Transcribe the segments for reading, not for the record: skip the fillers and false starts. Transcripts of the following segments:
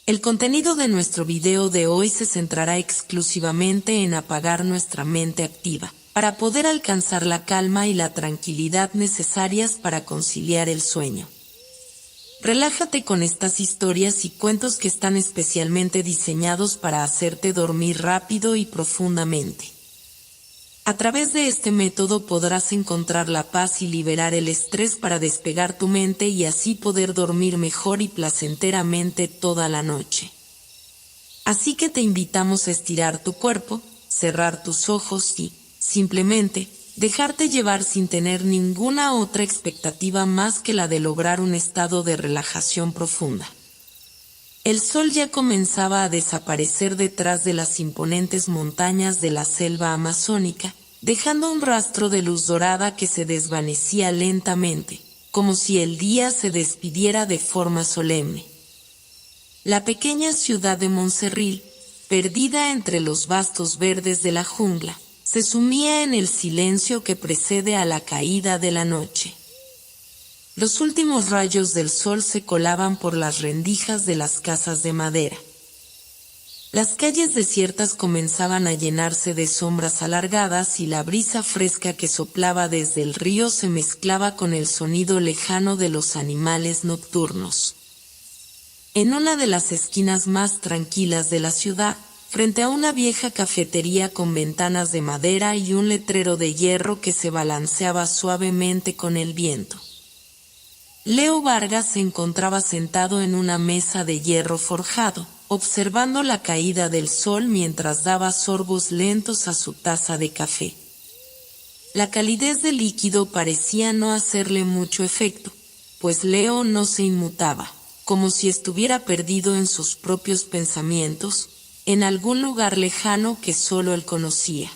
El contenido de nuestro video de hoy se centrará exclusivamente en apagar nuestra mente activa, para poder alcanzar la calma y la tranquilidad necesarias para conciliar el sueño. Relájate con estas historias y cuentos que están especialmente diseñados para hacerte dormir rápido y profundamente. A través de este método podrás encontrar la paz y liberar el estrés para despegar tu mente y así poder dormir mejor y placenteramente toda la noche. Así que te invitamos a estirar tu cuerpo, cerrar tus ojos y, simplemente, dejarte llevar sin tener ninguna otra expectativa más que la de lograr un estado de relajación profunda. El sol ya comenzaba a desaparecer detrás de las imponentes montañas de la selva amazónica, dejando un rastro de luz dorada que se desvanecía lentamente, como si el día se despidiera de forma solemne. La pequeña ciudad de Montserrat, perdida entre los vastos verdes de la jungla, se sumía en el silencio que precede a la caída de la noche. Los últimos rayos del sol se colaban por las rendijas de las casas de madera. Las calles desiertas comenzaban a llenarse de sombras alargadas y la brisa fresca que soplaba desde el río se mezclaba con el sonido lejano de los animales nocturnos. En una de las esquinas más tranquilas de la ciudad, frente a una vieja cafetería con ventanas de madera y un letrero de hierro que se balanceaba suavemente con el viento, Leo Vargas se encontraba sentado en una mesa de hierro forjado, observando la caída del sol mientras daba sorbos lentos a su taza de café. La calidez del líquido parecía no hacerle mucho efecto, pues Leo no se inmutaba, como si estuviera perdido en sus propios pensamientos, en algún lugar lejano que solo él conocía.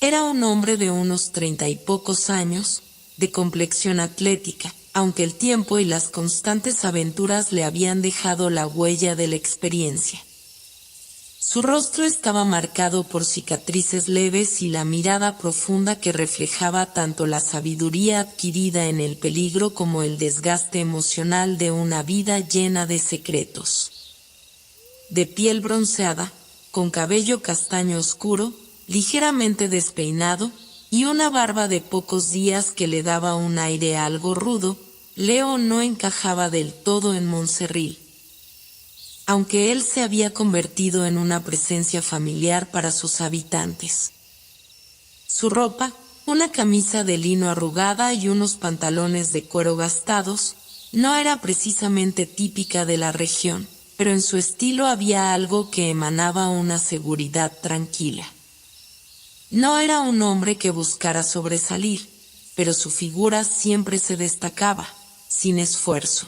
Era un hombre de unos 30 y pocos años, de complexión atlética, aunque el tiempo y las constantes aventuras le habían dejado la huella de la experiencia. Su rostro estaba marcado por cicatrices leves y la mirada profunda que reflejaba tanto la sabiduría adquirida en el peligro como el desgaste emocional de una vida llena de secretos. De piel bronceada, con cabello castaño oscuro, ligeramente despeinado, y una barba de pocos días que le daba un aire algo rudo, Leo no encajaba del todo en Montserrat. Aunque él se había convertido en una presencia familiar para sus habitantes. Su ropa, una camisa de lino arrugada y unos pantalones de cuero gastados, no era precisamente típica de la región, pero en su estilo había algo que emanaba una seguridad tranquila. No era un hombre que buscara sobresalir, pero su figura siempre se destacaba, sin esfuerzo.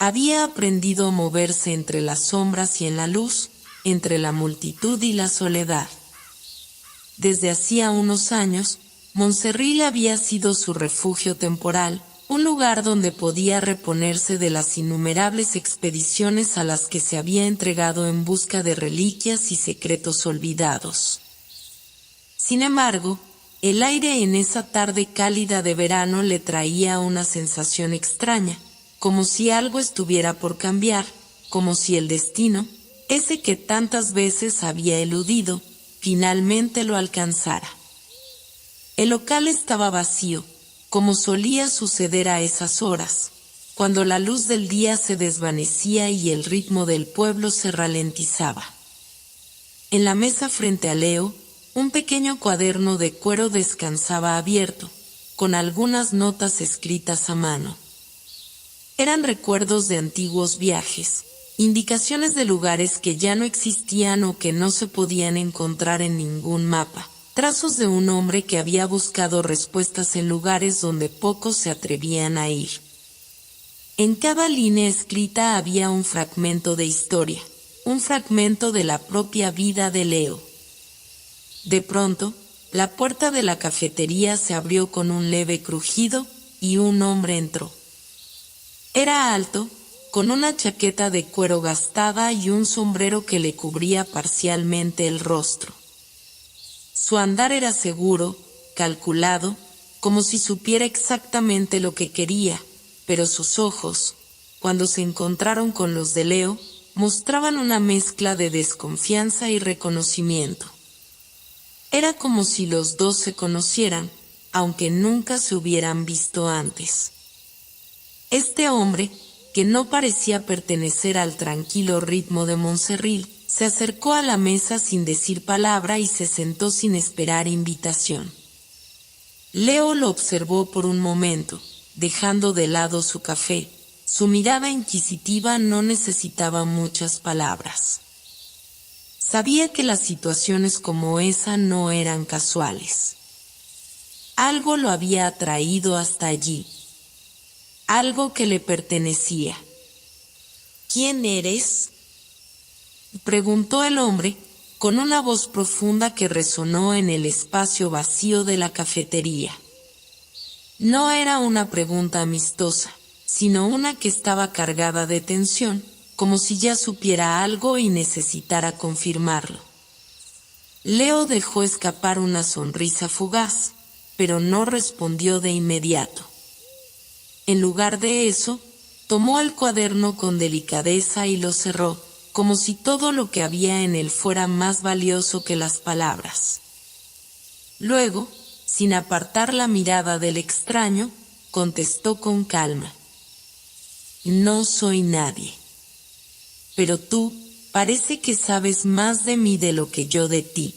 Había aprendido a moverse entre las sombras y en la luz, entre la multitud y la soledad. Desde hacía unos años, Montserrat había sido su refugio temporal, un lugar donde podía reponerse de las innumerables expediciones a las que se había entregado en busca de reliquias y secretos olvidados. Sin embargo, el aire en esa tarde cálida de verano le traía una sensación extraña, como si algo estuviera por cambiar, como si el destino, ese que tantas veces había eludido, finalmente lo alcanzara. El local estaba vacío, como solía suceder a esas horas, cuando la luz del día se desvanecía y el ritmo del pueblo se ralentizaba. En la mesa frente a Leo, un pequeño cuaderno de cuero descansaba abierto, con algunas notas escritas a mano. Eran recuerdos de antiguos viajes, indicaciones de lugares que ya no existían o que no se podían encontrar en ningún mapa, trazos de un hombre que había buscado respuestas en lugares donde pocos se atrevían a ir. En cada línea escrita había un fragmento de historia, un fragmento de la propia vida de Leo. De pronto, la puerta de la cafetería se abrió con un leve crujido y un hombre entró. Era alto, con una chaqueta de cuero gastada y un sombrero que le cubría parcialmente el rostro. Su andar era seguro, calculado, como si supiera exactamente lo que quería, pero sus ojos, cuando se encontraron con los de Leo, mostraban una mezcla de desconfianza y reconocimiento. Era como si los dos se conocieran, aunque nunca se hubieran visto antes. Este hombre, que no parecía pertenecer al tranquilo ritmo de Montserrat, se acercó a la mesa sin decir palabra y se sentó sin esperar invitación. Leo lo observó por un momento, dejando de lado su café. Su mirada inquisitiva no necesitaba muchas palabras. Sabía que las situaciones como esa no eran casuales. Algo lo había atraído hasta allí. Algo que le pertenecía. ¿Quién eres?, preguntó el hombre, con una voz profunda que resonó en el espacio vacío de la cafetería. No era una pregunta amistosa, sino una que estaba cargada de tensión, como si ya supiera algo y necesitara confirmarlo. Leo dejó escapar una sonrisa fugaz, pero no respondió de inmediato. En lugar de eso, tomó el cuaderno con delicadeza y lo cerró, como si todo lo que había en él fuera más valioso que las palabras. Luego, sin apartar la mirada del extraño, contestó con calma: «No soy nadie. Pero tú, parece que sabes más de mí de lo que yo de ti».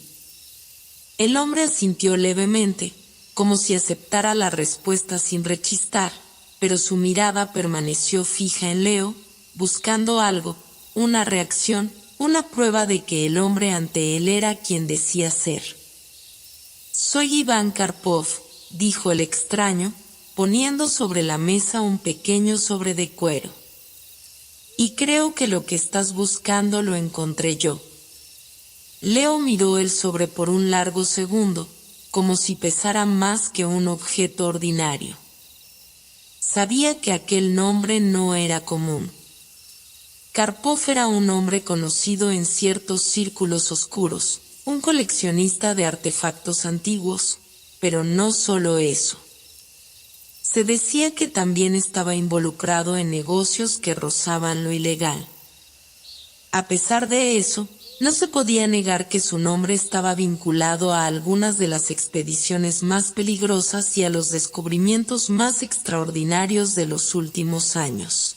El hombre asintió levemente, como si aceptara la respuesta sin rechistar, pero su mirada permaneció fija en Leo, buscando algo, una reacción, una prueba de que el hombre ante él era quien decía ser. «Soy Iván Karpov», dijo el extraño, poniendo sobre la mesa un pequeño sobre de cuero. «Y creo que lo que estás buscando lo encontré yo». Leo miró el sobre por un largo segundo, como si pesara más que un objeto ordinario. Sabía que aquel nombre no era común. Karpov era un hombre conocido en ciertos círculos oscuros, un coleccionista de artefactos antiguos, pero no solo eso. Se decía que también estaba involucrado en negocios que rozaban lo ilegal. A pesar de eso, no se podía negar que su nombre estaba vinculado a algunas de las expediciones más peligrosas y a los descubrimientos más extraordinarios de los últimos años.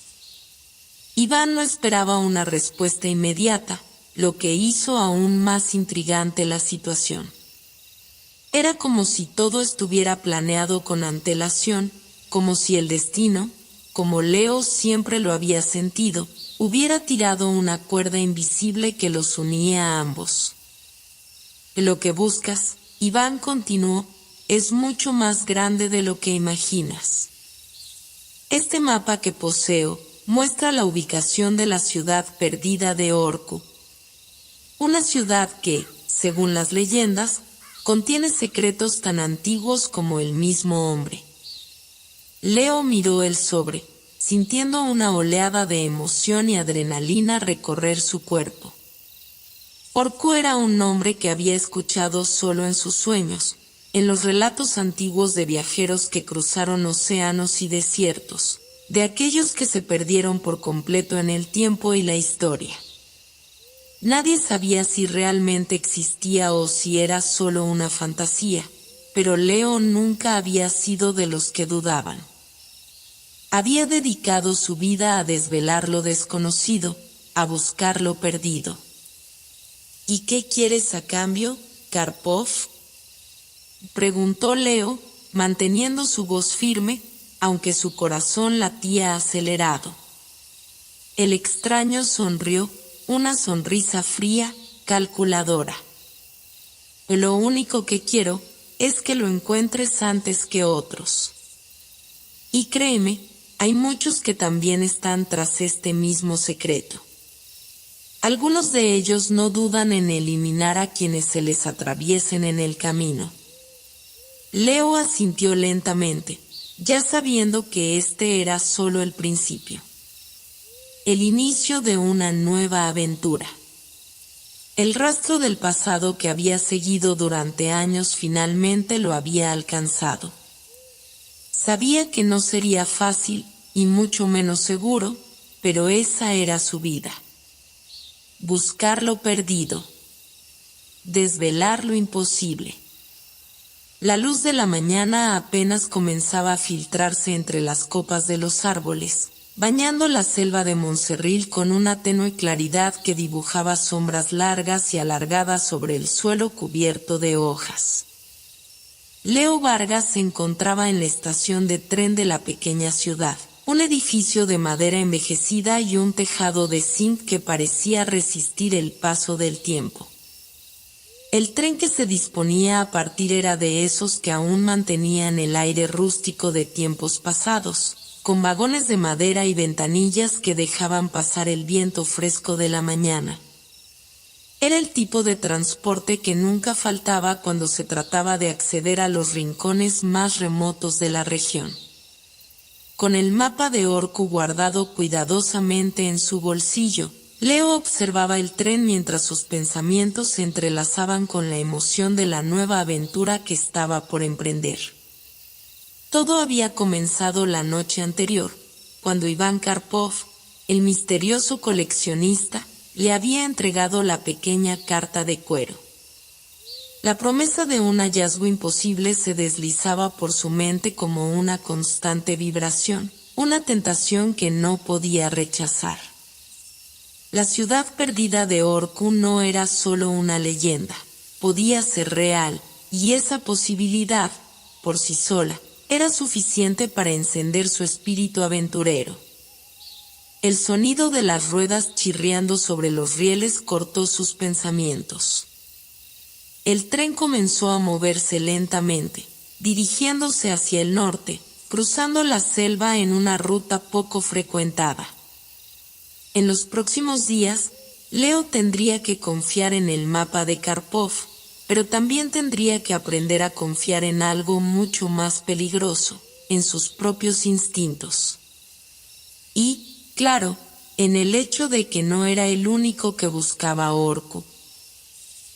Iván no esperaba una respuesta inmediata, lo que hizo aún más intrigante la situación. Era como si todo estuviera planeado con antelación, como si el destino, como Leo siempre lo había sentido, hubiera tirado una cuerda invisible que los unía a ambos. «Lo que buscas», Iván continuó, «es mucho más grande de lo que imaginas. Este mapa que poseo muestra la ubicación de la ciudad perdida de Orku. Una ciudad que, según las leyendas, contiene secretos tan antiguos como el mismo hombre». Leo miró el sobre, sintiendo una oleada de emoción y adrenalina recorrer su cuerpo. Orku era un nombre que había escuchado solo en sus sueños, en los relatos antiguos de viajeros que cruzaron océanos y desiertos, de aquellos que se perdieron por completo en el tiempo y la historia. Nadie sabía si realmente existía o si era solo una fantasía, pero Leo nunca había sido de los que dudaban. Había dedicado su vida a desvelar lo desconocido, a buscar lo perdido. «¿Y qué quieres a cambio, Karpov?», preguntó Leo, manteniendo su voz firme, aunque su corazón latía acelerado. El extraño sonrió, una sonrisa fría, calculadora. «Lo único que quiero es que lo encuentres antes que otros. Y créeme, hay muchos que también están tras este mismo secreto. Algunos de ellos no dudan en eliminar a quienes se les atraviesen en el camino». Leo asintió lentamente, ya sabiendo que este era solo el principio. El inicio de una nueva aventura. El rastro del pasado que había seguido durante años finalmente lo había alcanzado. Sabía que no sería fácil, y mucho menos seguro, pero esa era su vida. Buscar lo perdido. Desvelar lo imposible. La luz de la mañana apenas comenzaba a filtrarse entre las copas de los árboles, bañando la selva de Montserrat con una tenue claridad que dibujaba sombras largas y alargadas sobre el suelo cubierto de hojas. Leo Vargas se encontraba en la estación de tren de la pequeña ciudad, un edificio de madera envejecida y un tejado de zinc que parecía resistir el paso del tiempo. El tren que se disponía a partir era de esos que aún mantenían el aire rústico de tiempos pasados, con vagones de madera y ventanillas que dejaban pasar el viento fresco de la mañana. Era el tipo de transporte que nunca faltaba cuando se trataba de acceder a los rincones más remotos de la región. Con el mapa de Orcu guardado cuidadosamente en su bolsillo, Leo observaba el tren mientras sus pensamientos se entrelazaban con la emoción de la nueva aventura que estaba por emprender. Todo había comenzado la noche anterior, cuando Iván Karpov, el misterioso coleccionista, le había entregado la pequeña carta de cuero. La promesa de un hallazgo imposible se deslizaba por su mente como una constante vibración, una tentación que no podía rechazar. La ciudad perdida de Orcu no era solo una leyenda, podía ser real, y esa posibilidad, por sí sola, era suficiente para encender su espíritu aventurero. El sonido de las ruedas chirriando sobre los rieles cortó sus pensamientos. El tren comenzó a moverse lentamente, dirigiéndose hacia el norte, cruzando la selva en una ruta poco frecuentada. En los próximos días, Leo tendría que confiar en el mapa de Karpov, pero también tendría que aprender a confiar en algo mucho más peligroso, en sus propios instintos. Y, claro, en el hecho de que no era el único que buscaba Orcu.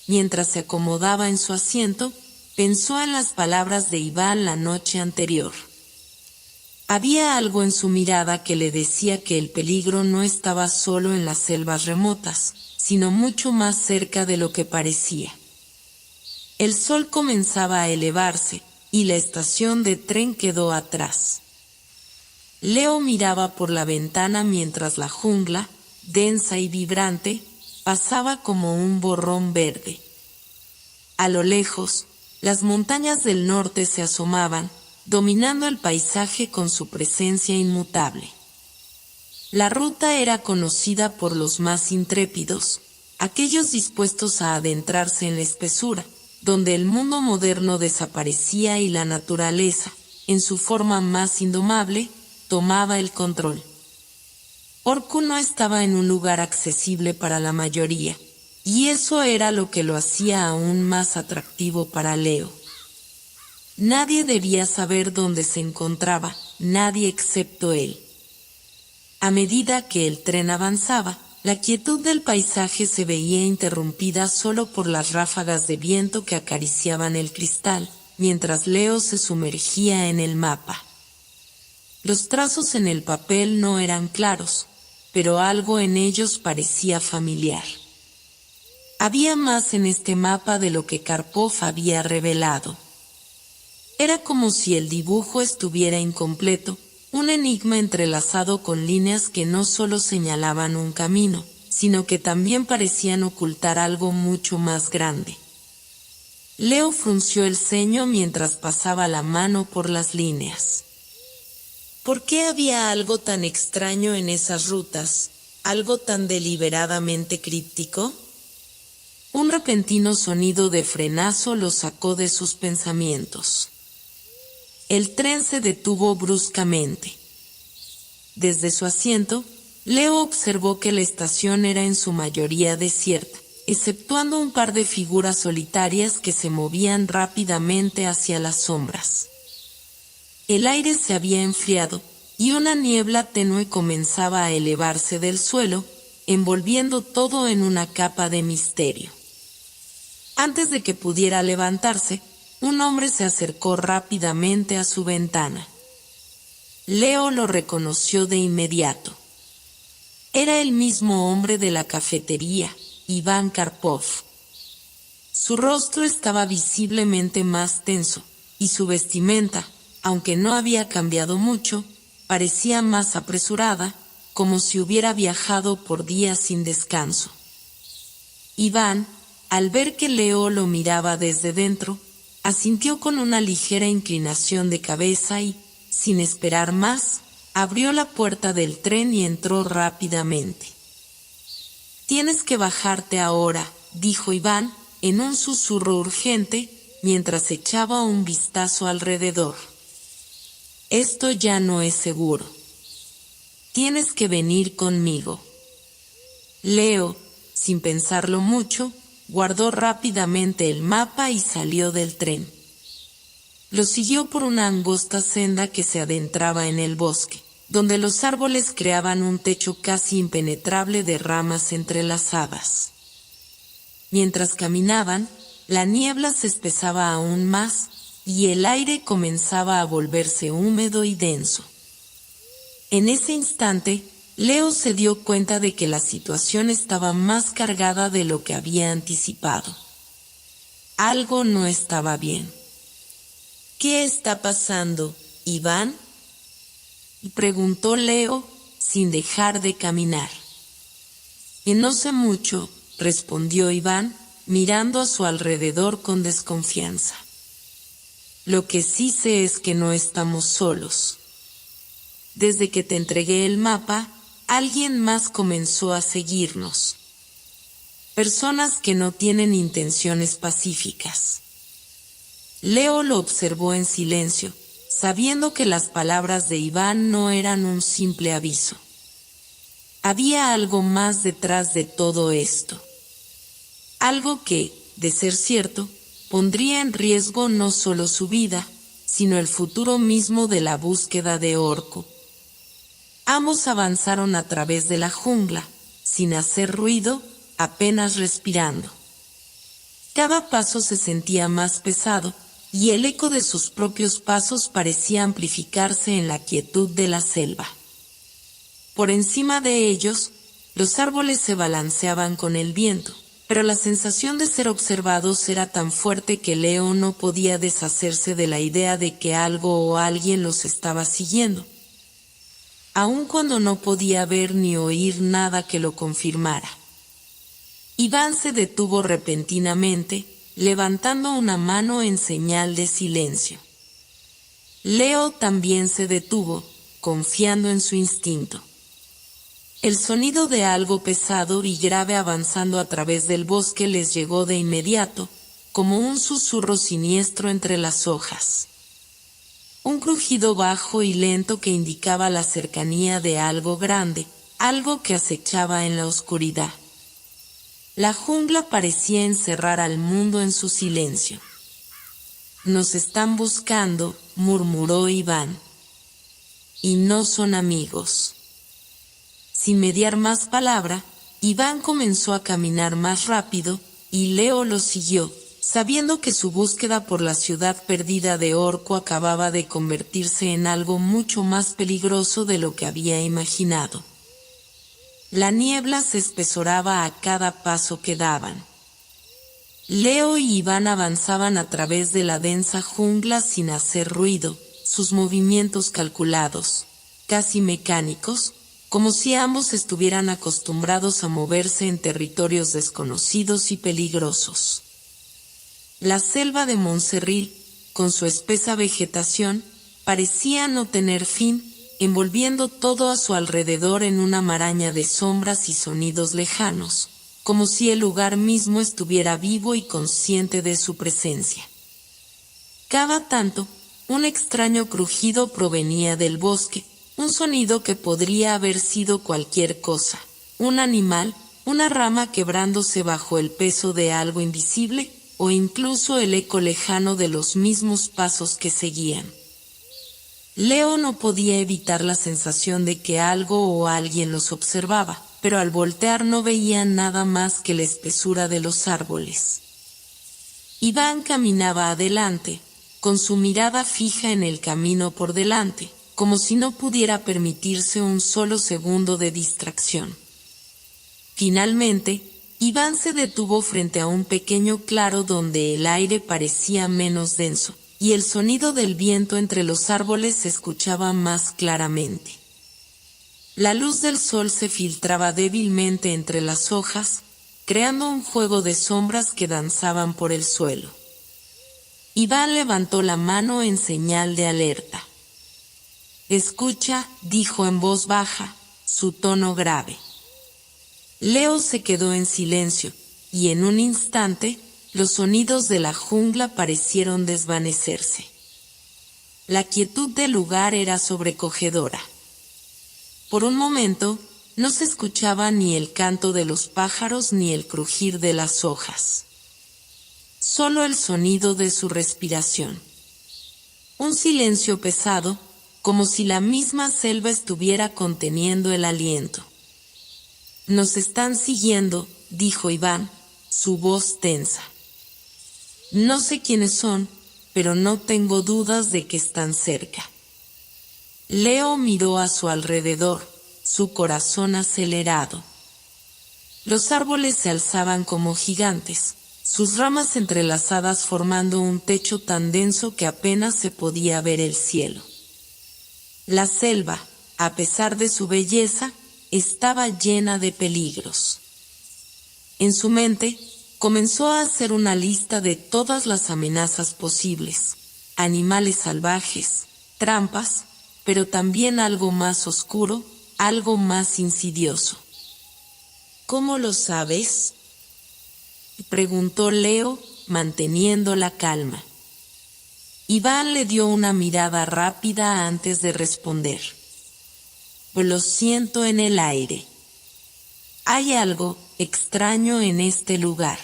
Mientras se acomodaba en su asiento, pensó en las palabras de Iván la noche anterior. Había algo en su mirada que le decía que el peligro no estaba solo en las selvas remotas, sino mucho más cerca de lo que parecía. El sol comenzaba a elevarse, y la estación de tren quedó atrás. Leo miraba por la ventana mientras la jungla, densa y vibrante, pasaba como un borrón verde. A lo lejos, las montañas del norte se asomaban, dominando el paisaje con su presencia inmutable. La ruta era conocida por los más intrépidos, aquellos dispuestos a adentrarse en la espesura, donde el mundo moderno desaparecía y la naturaleza, en su forma más indomable, tomaba el control. Orcu no estaba en un lugar accesible para la mayoría, y eso era lo que lo hacía aún más atractivo para Leo. Nadie debía saber dónde se encontraba, nadie excepto él. A medida que el tren avanzaba, la quietud del paisaje se veía interrumpida solo por las ráfagas de viento que acariciaban el cristal, mientras Leo se sumergía en el mapa. Los trazos en el papel no eran claros, pero algo en ellos parecía familiar. Había más en este mapa de lo que Karpov había revelado. Era como si el dibujo estuviera incompleto, un enigma entrelazado con líneas que no solo señalaban un camino, sino que también parecían ocultar algo mucho más grande. Leo frunció el ceño mientras pasaba la mano por las líneas. ¿Por qué había algo tan extraño en esas rutas, algo tan deliberadamente críptico? Un repentino sonido de frenazo lo sacó de sus pensamientos. El tren se detuvo bruscamente. Desde su asiento, Leo observó que la estación era en su mayoría desierta, exceptuando un par de figuras solitarias que se movían rápidamente hacia las sombras. El aire se había enfriado, y una niebla tenue comenzaba a elevarse del suelo, envolviendo todo en una capa de misterio. Antes de que pudiera levantarse, un hombre se acercó rápidamente a su ventana. Leo lo reconoció de inmediato. Era el mismo hombre de la cafetería, Iván Karpov. Su rostro estaba visiblemente más tenso, y su vestimenta, aunque no había cambiado mucho, parecía más apresurada, como si hubiera viajado por días sin descanso. Iván, al ver que Leo lo miraba desde dentro, asintió con una ligera inclinación de cabeza y, sin esperar más, abrió la puerta del tren y entró rápidamente. «Tienes que bajarte ahora», dijo Iván, en un susurro urgente, mientras echaba un vistazo alrededor. «Esto ya no es seguro. Tienes que venir conmigo». Leo, sin pensarlo mucho, guardó rápidamente el mapa y salió del tren. Lo siguió por una angosta senda que se adentraba en el bosque, donde los árboles creaban un techo casi impenetrable de ramas entrelazadas. Mientras caminaban, la niebla se espesaba aún más, y el aire comenzaba a volverse húmedo y denso. En ese instante, Leo se dio cuenta de que la situación estaba más cargada de lo que había anticipado. Algo no estaba bien. «¿Qué está pasando, Iván?», preguntó Leo, sin dejar de caminar. «No sé mucho», respondió Iván, mirando a su alrededor con desconfianza. «Lo que sí sé es que no estamos solos. Desde que te entregué el mapa, alguien más comenzó a seguirnos. Personas que no tienen intenciones pacíficas». Leo lo observó en silencio, sabiendo que las palabras de Iván no eran un simple aviso. Había algo más detrás de todo esto. Algo que, de ser cierto, pondría en riesgo no solo su vida, sino el futuro mismo de la búsqueda de Orko. Ambos avanzaron a través de la jungla, sin hacer ruido, apenas respirando. Cada paso se sentía más pesado, y el eco de sus propios pasos parecía amplificarse en la quietud de la selva. Por encima de ellos, los árboles se balanceaban con el viento, pero la sensación de ser observados era tan fuerte que Leo no podía deshacerse de la idea de que algo o alguien los estaba siguiendo, aun cuando no podía ver ni oír nada que lo confirmara. Iván se detuvo repentinamente, levantando una mano en señal de silencio. Leo también se detuvo, confiando en su instinto. El sonido de algo pesado y grave avanzando a través del bosque les llegó de inmediato, como un susurro siniestro entre las hojas. Un crujido bajo y lento que indicaba la cercanía de algo grande, algo que acechaba en la oscuridad. La jungla parecía encerrar al mundo en su silencio. «Nos están buscando», murmuró Iván. «Y no son amigos». Sin mediar más palabra, Iván comenzó a caminar más rápido, y Leo lo siguió, sabiendo que su búsqueda por la ciudad perdida de Orko acababa de convertirse en algo mucho más peligroso de lo que había imaginado. La niebla se espesoraba a cada paso que daban. Leo y Iván avanzaban a través de la densa jungla sin hacer ruido, sus movimientos calculados, casi mecánicos, como si ambos estuvieran acostumbrados a moverse en territorios desconocidos y peligrosos. La selva de Montserrat, con su espesa vegetación, parecía no tener fin, envolviendo todo a su alrededor en una maraña de sombras y sonidos lejanos, como si el lugar mismo estuviera vivo y consciente de su presencia. Cada tanto, un extraño crujido provenía del bosque, un sonido que podría haber sido cualquier cosa, un animal, una rama quebrándose bajo el peso de algo invisible, o incluso el eco lejano de los mismos pasos que seguían. Leo no podía evitar la sensación de que algo o alguien los observaba, pero al voltear no veía nada más que la espesura de los árboles. Iván caminaba adelante, con su mirada fija en el camino por delante, como si no pudiera permitirse un solo segundo de distracción. Finalmente, Iván se detuvo frente a un pequeño claro donde el aire parecía menos denso, y el sonido del viento entre los árboles se escuchaba más claramente. La luz del sol se filtraba débilmente entre las hojas, creando un juego de sombras que danzaban por el suelo. Iván levantó la mano en señal de alerta. «Escucha», dijo en voz baja, su tono grave. Leo se quedó en silencio, y en un instante, los sonidos de la jungla parecieron desvanecerse. La quietud del lugar era sobrecogedora. Por un momento, no se escuchaba ni el canto de los pájaros ni el crujir de las hojas. Solo el sonido de su respiración. Un silencio pesado, como si la misma selva estuviera conteniendo el aliento. «Nos están siguiendo», dijo Iván, su voz tensa. «No sé quiénes son, pero no tengo dudas de que están cerca». Leo miró a su alrededor, su corazón acelerado. Los árboles se alzaban como gigantes, sus ramas entrelazadas formando un techo tan denso que apenas se podía ver el cielo. La selva, a pesar de su belleza, estaba llena de peligros. En su mente, comenzó a hacer una lista de todas las amenazas posibles, animales salvajes, trampas, pero también algo más oscuro, algo más insidioso. «¿Cómo lo sabes?», preguntó Leo, manteniendo la calma. Iván le dio una mirada rápida antes de responder. «Lo siento en el aire. Hay algo extraño en este lugar.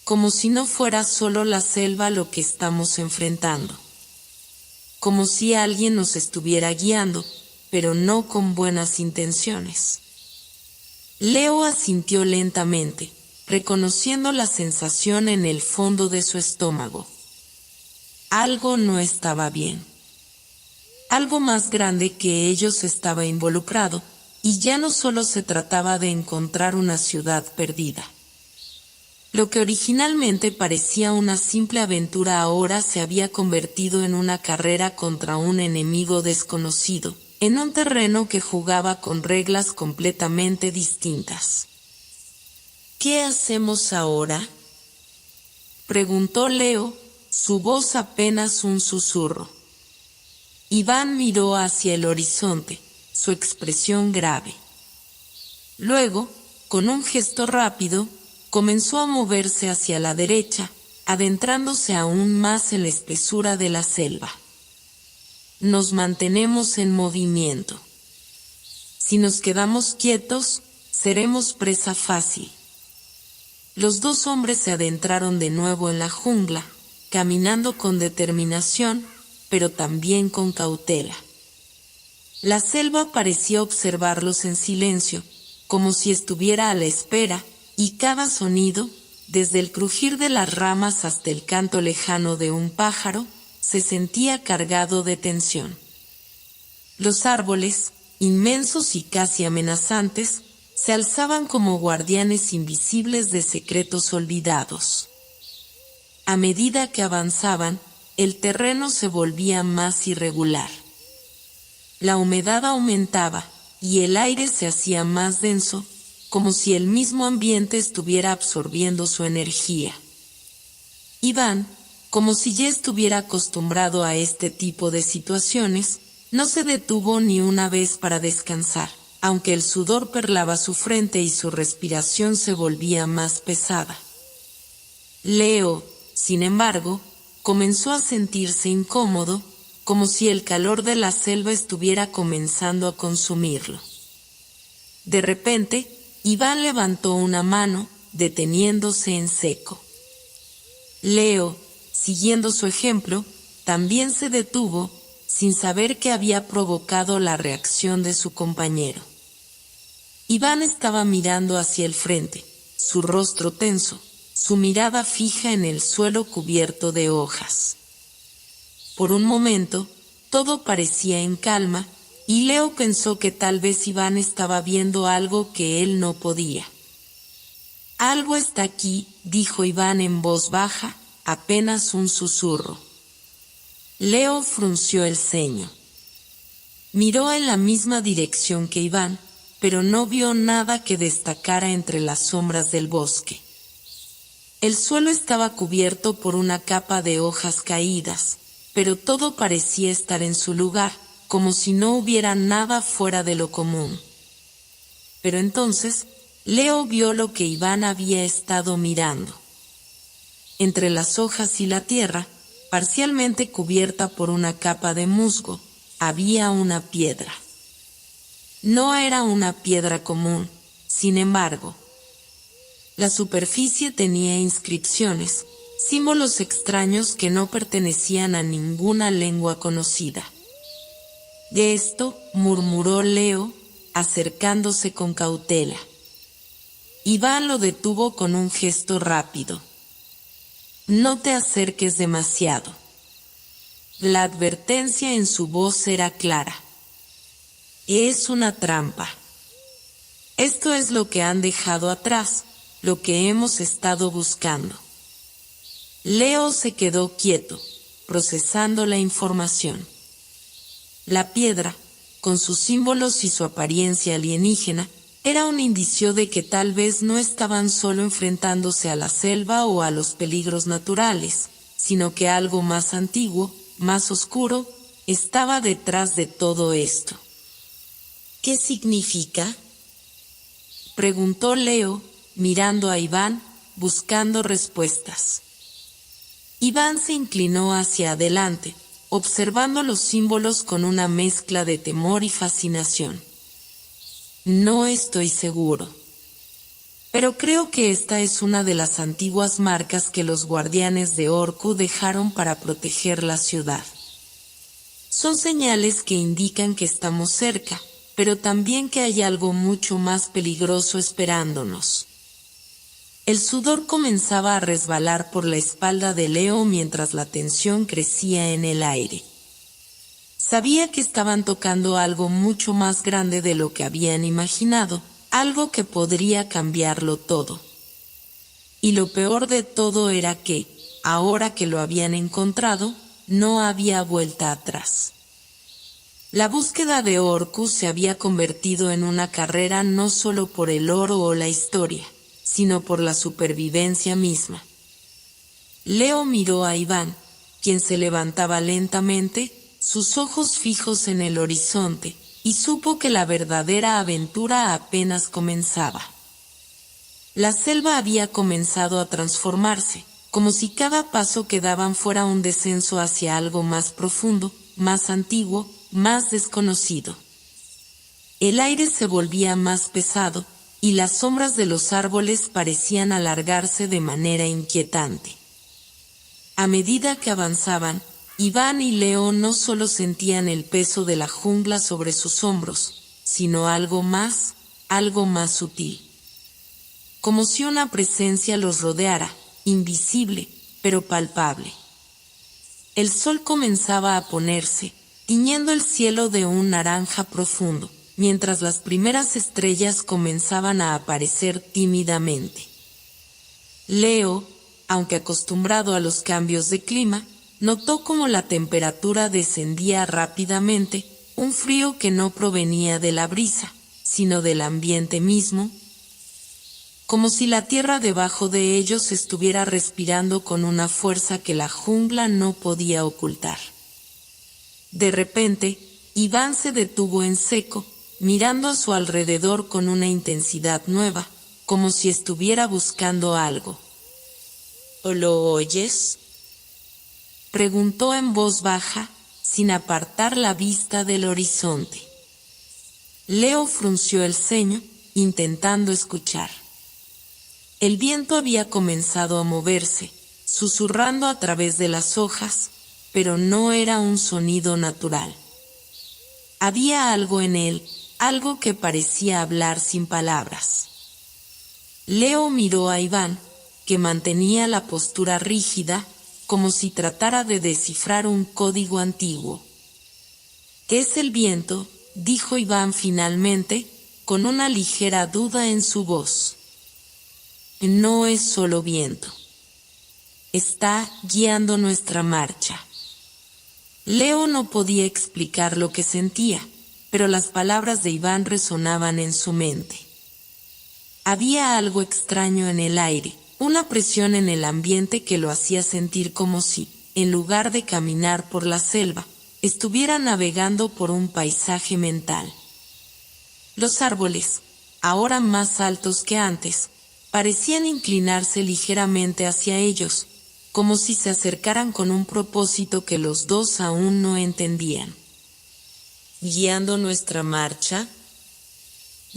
Como si no fuera solo la selva lo que estamos enfrentando. Como si alguien nos estuviera guiando, pero no con buenas intenciones». Leo asintió lentamente, reconociendo la sensación en el fondo de su estómago. Algo no estaba bien. Algo más grande que ellos estaba involucrado, y ya no solo se trataba de encontrar una ciudad perdida. Lo que originalmente parecía una simple aventura ahora se había convertido en una carrera contra un enemigo desconocido, en un terreno que jugaba con reglas completamente distintas. «¿Qué hacemos ahora?», preguntó Leo, su voz apenas un susurro. Iván miró hacia el horizonte, su expresión grave. Luego, con un gesto rápido, comenzó a moverse hacia la derecha, adentrándose aún más en la espesura de la selva. «Nos mantenemos en movimiento. Si nos quedamos quietos, seremos presa fácil». Los dos hombres se adentraron de nuevo en la jungla, caminando con determinación, pero también con cautela. La selva parecía observarlos en silencio, como si estuviera a la espera, y cada sonido, desde el crujir de las ramas hasta el canto lejano de un pájaro, se sentía cargado de tensión. Los árboles, inmensos y casi amenazantes, se alzaban como guardianes invisibles de secretos olvidados. A medida que avanzaban, el terreno se volvía más irregular. La humedad aumentaba, y el aire se hacía más denso, como si el mismo ambiente estuviera absorbiendo su energía. Iván, como si ya estuviera acostumbrado a este tipo de situaciones, no se detuvo ni una vez para descansar, aunque el sudor perlaba su frente y su respiración se volvía más pesada. Leo, sin embargo, comenzó a sentirse incómodo, como si el calor de la selva estuviera comenzando a consumirlo. De repente, Iván levantó una mano, deteniéndose en seco. Leo, siguiendo su ejemplo, también se detuvo, sin saber qué había provocado la reacción de su compañero. Iván estaba mirando hacia el frente, su rostro tenso, su mirada fija en el suelo cubierto de hojas. Por un momento, todo parecía en calma, y Leo pensó que tal vez Iván estaba viendo algo que él no podía. «Algo está aquí», dijo Iván en voz baja, apenas un susurro. Leo frunció el ceño. Miró en la misma dirección que Iván, pero no vio nada que destacara entre las sombras del bosque. El suelo estaba cubierto por una capa de hojas caídas, pero todo parecía estar en su lugar, como si no hubiera nada fuera de lo común. Pero entonces, Leo vio lo que Iván había estado mirando. Entre las hojas y la tierra, parcialmente cubierta por una capa de musgo, había una piedra. No era una piedra común, sin embargo. La superficie tenía inscripciones, símbolos extraños que no pertenecían a ninguna lengua conocida. «De esto», murmuró Leo, acercándose con cautela. Iván lo detuvo con un gesto rápido. «No te acerques demasiado». La advertencia en su voz era clara. «Es una trampa. Esto es lo que han dejado atrás, lo que hemos estado buscando». Leo se quedó quieto, procesando la información. La piedra, con sus símbolos y su apariencia alienígena, era un indicio de que tal vez no estaban solo enfrentándose a la selva o a los peligros naturales, sino que algo más antiguo, más oscuro, estaba detrás de todo esto. «¿Qué significa?», preguntó Leo, mirando a Iván, buscando respuestas. Iván se inclinó hacia adelante, observando los símbolos con una mezcla de temor y fascinación. «No estoy seguro. Pero creo que esta es una de las antiguas marcas que los guardianes de Orku dejaron para proteger la ciudad. Son señales que indican que estamos cerca, pero también que hay algo mucho más peligroso esperándonos». El sudor comenzaba a resbalar por la espalda de Leo mientras la tensión crecía en el aire. Sabía que estaban tocando algo mucho más grande de lo que habían imaginado, algo que podría cambiarlo todo. Y lo peor de todo era que, ahora que lo habían encontrado, no había vuelta atrás. La búsqueda de Orku se había convertido en una carrera no solo por el oro o la historia, sino por la supervivencia misma. Leo miró a Iván, quien se levantaba lentamente, sus ojos fijos en el horizonte, y supo que la verdadera aventura apenas comenzaba. La selva había comenzado a transformarse, como si cada paso que daban fuera un descenso hacia algo más profundo, más antiguo, más desconocido. El aire se volvía más pesado, y las sombras de los árboles parecían alargarse de manera inquietante. A medida que avanzaban, Iván y Leo no solo sentían el peso de la jungla sobre sus hombros, sino algo más sutil. Como si una presencia los rodeara, invisible, pero palpable. El sol comenzaba a ponerse, tiñendo el cielo de un naranja profundo, mientras las primeras estrellas comenzaban a aparecer tímidamente. Leo, aunque acostumbrado a los cambios de clima, notó cómo la temperatura descendía rápidamente, un frío que no provenía de la brisa, sino del ambiente mismo, como si la tierra debajo de ellos estuviera respirando con una fuerza que la jungla no podía ocultar. De repente, Iván se detuvo en seco, mirando a su alrededor con una intensidad nueva, como si estuviera buscando algo. «¿O lo oyes?», preguntó en voz baja, sin apartar la vista del horizonte. Leo frunció el ceño, intentando escuchar. El viento había comenzado a moverse, susurrando a través de las hojas, pero no era un sonido natural. Había algo en él, algo que parecía hablar sin palabras. Leo miró a Iván, que mantenía la postura rígida, como si tratara de descifrar un código antiguo. «Es el viento», dijo Iván finalmente, con una ligera duda en su voz. No es solo viento. Está guiando nuestra marcha. Leo no podía explicar lo que sentía, pero las palabras de Iván resonaban en su mente. Había algo extraño en el aire, una presión en el ambiente que lo hacía sentir como si, en lugar de caminar por la selva, estuviera navegando por un paisaje mental. Los árboles, ahora más altos que antes, parecían inclinarse ligeramente hacia ellos, como si se acercaran con un propósito que los dos aún no entendían. ¿Guiando nuestra marcha?,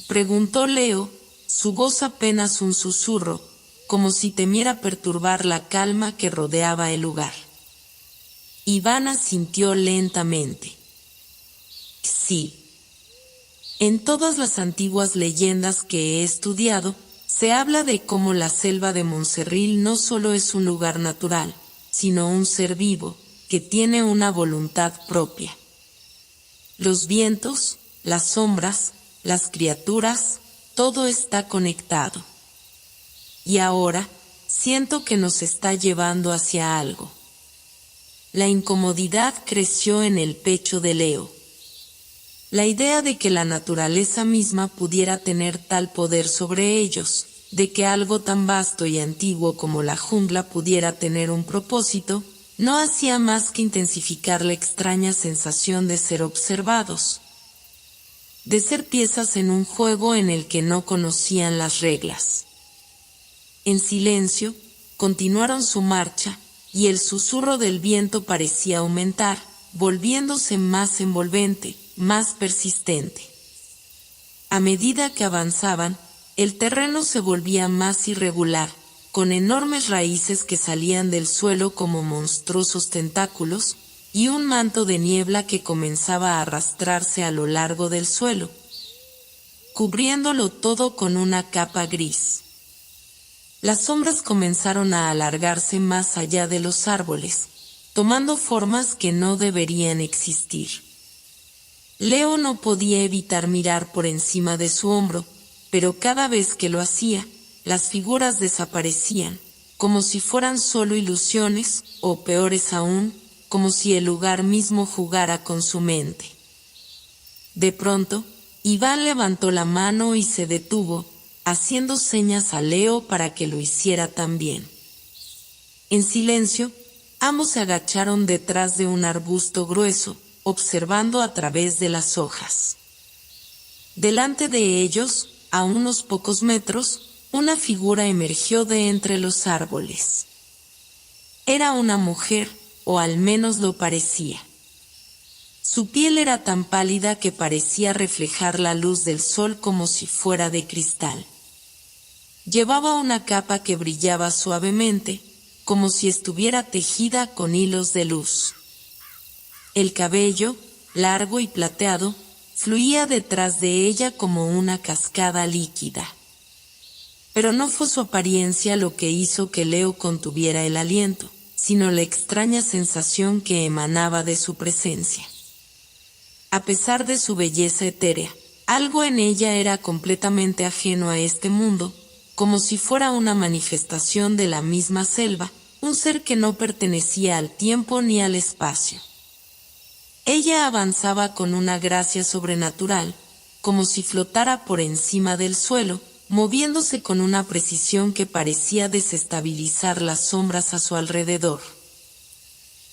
preguntó Leo, su voz apenas un susurro, como si temiera perturbar la calma que rodeaba el lugar. Iván asintió lentamente. Sí. En todas las antiguas leyendas que he estudiado, se habla de cómo la selva de Montserril no solo es un lugar natural, sino un ser vivo, que tiene una voluntad propia. Los vientos, las sombras, las criaturas, todo está conectado. Y ahora, siento que nos está llevando hacia algo. La incomodidad creció en el pecho de Leo. La idea de que la naturaleza misma pudiera tener tal poder sobre ellos, de que algo tan vasto y antiguo como la jungla pudiera tener un propósito, no hacía más que intensificar la extraña sensación de ser observados, de ser piezas en un juego en el que no conocían las reglas. En silencio, continuaron su marcha, y el susurro del viento parecía aumentar, volviéndose más envolvente, más persistente. A medida que avanzaban, el terreno se volvía más irregular, con enormes raíces que salían del suelo como monstruosos tentáculos, y un manto de niebla que comenzaba a arrastrarse a lo largo del suelo, cubriéndolo todo con una capa gris. Las sombras comenzaron a alargarse más allá de los árboles, tomando formas que no deberían existir. Leo no podía evitar mirar por encima de su hombro, pero cada vez que lo hacía, las figuras desaparecían, como si fueran solo ilusiones, o peores aún, como si el lugar mismo jugara con su mente. De pronto, Iván levantó la mano y se detuvo, haciendo señas a Leo para que lo hiciera también. En silencio, ambos se agacharon detrás de un arbusto grueso, observando a través de las hojas. Delante de ellos, a unos pocos metros, una figura emergió de entre los árboles. Era una mujer, o al menos lo parecía. Su piel era tan pálida que parecía reflejar la luz del sol como si fuera de cristal. Llevaba una capa que brillaba suavemente, como si estuviera tejida con hilos de luz. El cabello, largo y plateado, fluía detrás de ella como una cascada líquida. Pero no fue su apariencia lo que hizo que Leo contuviera el aliento, sino la extraña sensación que emanaba de su presencia. A pesar de su belleza etérea, algo en ella era completamente ajeno a este mundo, como si fuera una manifestación de la misma selva, un ser que no pertenecía al tiempo ni al espacio. Ella avanzaba con una gracia sobrenatural, como si flotara por encima del suelo, moviéndose con una precisión que parecía desestabilizar las sombras a su alrededor.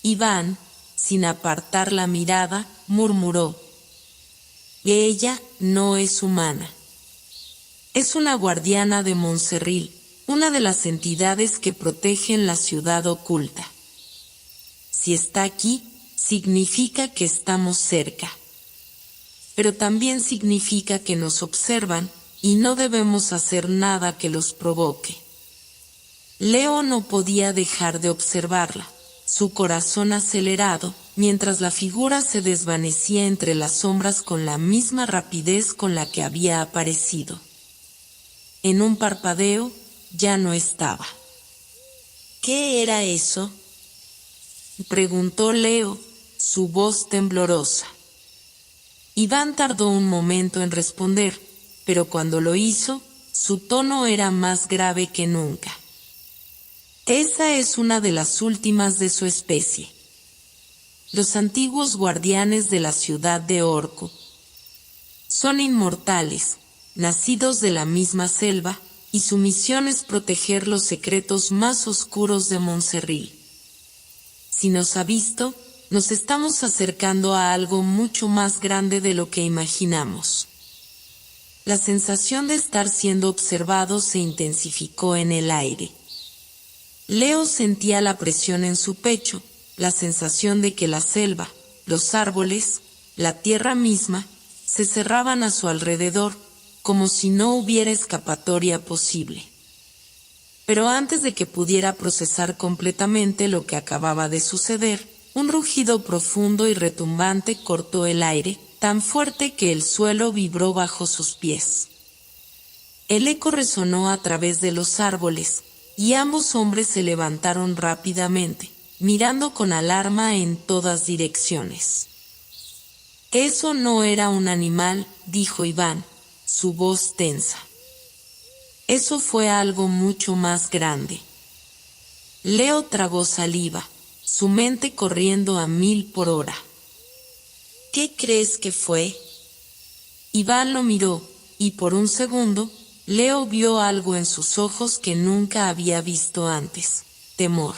Iván, sin apartar la mirada, murmuró: «Ella no es humana. Es una guardiana de Montserril, una de las entidades que protegen la ciudad oculta. Si está aquí, significa que estamos cerca. Pero también significa que nos observan, y no debemos hacer nada que los provoque». Leo no podía dejar de observarla, su corazón acelerado, mientras la figura se desvanecía entre las sombras con la misma rapidez con la que había aparecido. En un parpadeo, ya no estaba. «¿Qué era eso?», preguntó Leo, su voz temblorosa. Iván tardó un momento en responder, pero cuando lo hizo, su tono era más grave que nunca. Esa es una de las últimas de su especie. Los antiguos guardianes de la ciudad de Orco son inmortales, nacidos de la misma selva, y su misión es proteger los secretos más oscuros de Montserrat. Si nos ha visto, nos estamos acercando a algo mucho más grande de lo que imaginamos. La sensación de estar siendo observado se intensificó en el aire. Leo sentía la presión en su pecho, la sensación de que la selva, los árboles, la tierra misma, se cerraban a su alrededor, como si no hubiera escapatoria posible. Pero antes de que pudiera procesar completamente lo que acababa de suceder, un rugido profundo y retumbante cortó el aire, tan fuerte que el suelo vibró bajo sus pies. El eco resonó a través de los árboles, y ambos hombres se levantaron rápidamente, mirando con alarma en todas direcciones. Eso no era un animal, dijo Iván, su voz tensa. Eso fue algo mucho más grande. Leo tragó saliva, su mente corriendo a 1000 por hora. ¿Qué crees que fue? Iván lo miró, y por un segundo, Leo vio algo en sus ojos que nunca había visto antes: temor.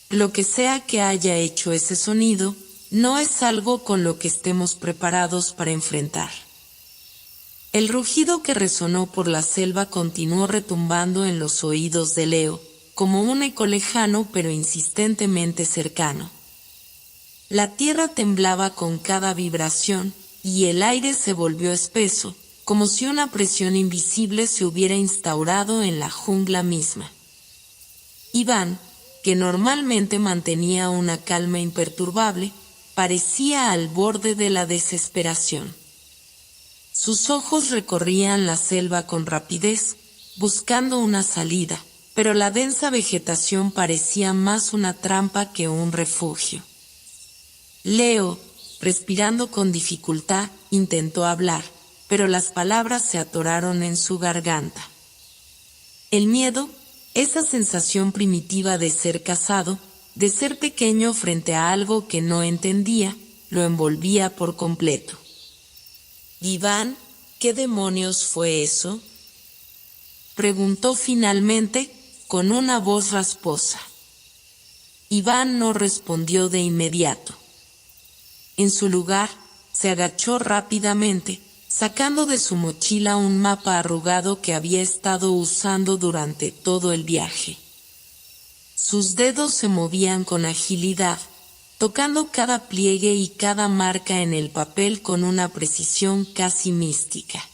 Lo que sea que haya hecho ese sonido, no es algo con lo que estemos preparados para enfrentar. El rugido que resonó por la selva continuó retumbando en los oídos de Leo, como un eco lejano pero insistentemente cercano. La tierra temblaba con cada vibración, y el aire se volvió espeso, como si una presión invisible se hubiera instaurado en la jungla misma. Iván, que normalmente mantenía una calma imperturbable, parecía al borde de la desesperación. Sus ojos recorrían la selva con rapidez, buscando una salida, pero la densa vegetación parecía más una trampa que un refugio. Leo, respirando con dificultad, intentó hablar, pero las palabras se atoraron en su garganta. El miedo, esa sensación primitiva de ser cazado, de ser pequeño frente a algo que no entendía, lo envolvía por completo. «Iván, ¿qué demonios fue eso?», preguntó finalmente, con una voz rasposa. Iván no respondió de inmediato. En su lugar, se agachó rápidamente, sacando de su mochila un mapa arrugado que había estado usando durante todo el viaje. Sus dedos se movían con agilidad, tocando cada pliegue y cada marca en el papel con una precisión casi mística.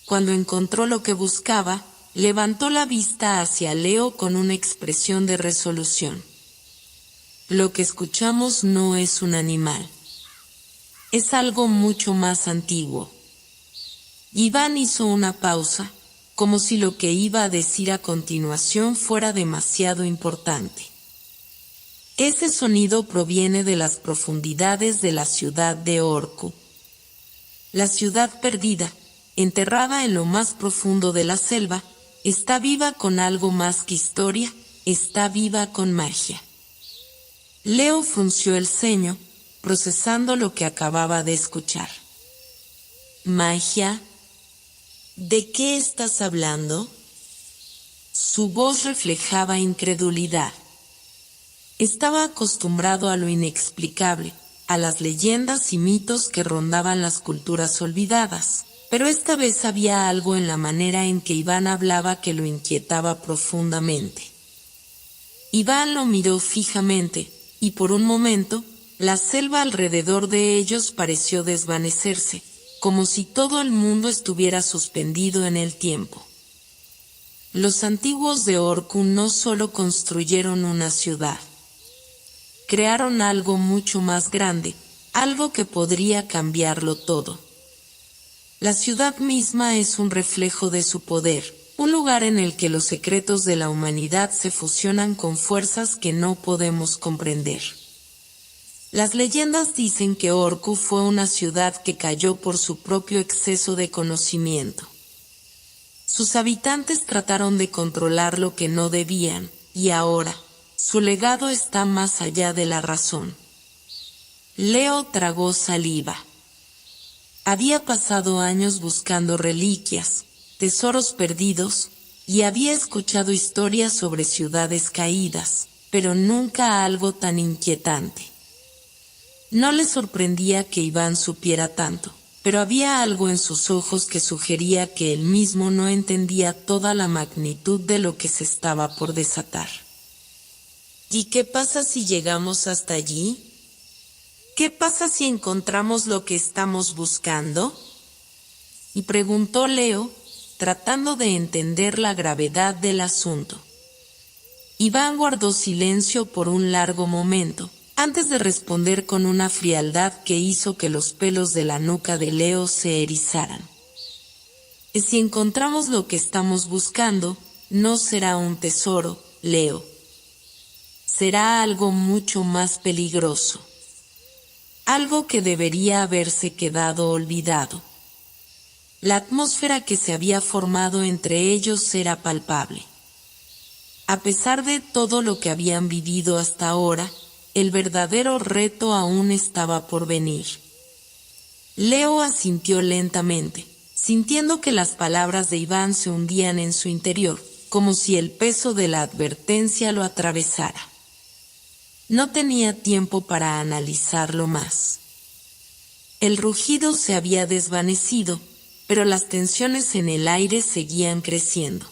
Cuando encontró lo que buscaba, levantó la vista hacia Leo con una expresión de resolución. Lo que escuchamos no es un animal. Es algo mucho más antiguo. Iván hizo una pausa, como si lo que iba a decir a continuación fuera demasiado importante. Ese sonido proviene de las profundidades de la ciudad de Orco. La ciudad perdida, enterrada en lo más profundo de la selva, está viva con algo más que historia, está viva con magia. Leo frunció el ceño, procesando lo que acababa de escuchar. ¿Magia? ¿De qué estás hablando? Su voz reflejaba incredulidad. Estaba acostumbrado a lo inexplicable, a las leyendas y mitos que rondaban las culturas olvidadas, pero esta vez había algo en la manera en que Iván hablaba que lo inquietaba profundamente. Iván lo miró fijamente, y por un momento, la selva alrededor de ellos pareció desvanecerse, como si todo el mundo estuviera suspendido en el tiempo. Los antiguos de Orco no solo construyeron una ciudad, crearon algo mucho más grande, algo que podría cambiarlo todo. La ciudad misma es un reflejo de su poder, un lugar en el que los secretos de la humanidad se fusionan con fuerzas que no podemos comprender. Las leyendas dicen que Orcu fue una ciudad que cayó por su propio exceso de conocimiento. Sus habitantes trataron de controlar lo que no debían, y ahora, su legado está más allá de la razón. Leo tragó saliva. Había pasado años buscando reliquias, tesoros perdidos, y había escuchado historias sobre ciudades caídas, pero nunca algo tan inquietante. No le sorprendía que Iván supiera tanto, pero había algo en sus ojos que sugería que él mismo no entendía toda la magnitud de lo que se estaba por desatar. ¿Y qué pasa si llegamos hasta allí? ¿Qué pasa si encontramos lo que estamos buscando? Y preguntó Leo, tratando de entender la gravedad del asunto. Iván guardó silencio por un largo momento, antes de responder con una frialdad que hizo que los pelos de la nuca de Leo se erizaran. Si encontramos lo que estamos buscando, no será un tesoro, Leo. Será algo mucho más peligroso. Algo que debería haberse quedado olvidado. La atmósfera que se había formado entre ellos era palpable. A pesar de todo lo que habían vivido hasta ahora, el verdadero reto aún estaba por venir. Leo asintió lentamente, sintiendo que las palabras de Iván se hundían en su interior, como si el peso de la advertencia lo atravesara. No tenía tiempo para analizarlo más. El rugido se había desvanecido, pero las tensiones en el aire seguían creciendo.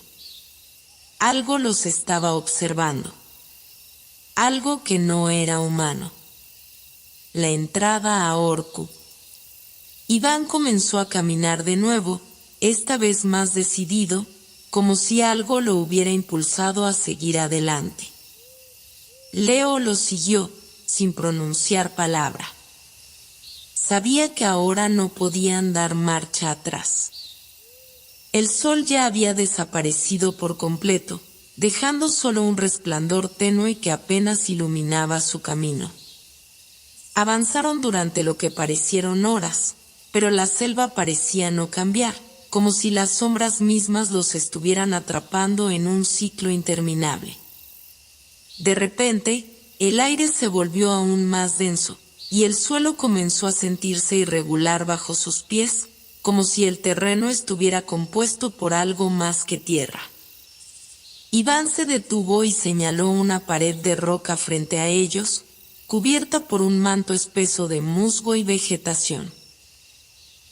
Algo los estaba observando. Algo que no era humano. La entrada a Orcu. Iván comenzó a caminar de nuevo, esta vez más decidido, como si algo lo hubiera impulsado a seguir adelante. Leo lo siguió, sin pronunciar palabra. Sabía que ahora no podían dar marcha atrás. El sol ya había desaparecido por completo, dejando solo un resplandor tenue que apenas iluminaba su camino. Avanzaron durante lo que parecieron horas, pero la selva parecía no cambiar, como si las sombras mismas los estuvieran atrapando en un ciclo interminable. De repente, el aire se volvió aún más denso, y el suelo comenzó a sentirse irregular bajo sus pies, como si el terreno estuviera compuesto por algo más que tierra. Iván se detuvo y señaló una pared de roca frente a ellos, cubierta por un manto espeso de musgo y vegetación.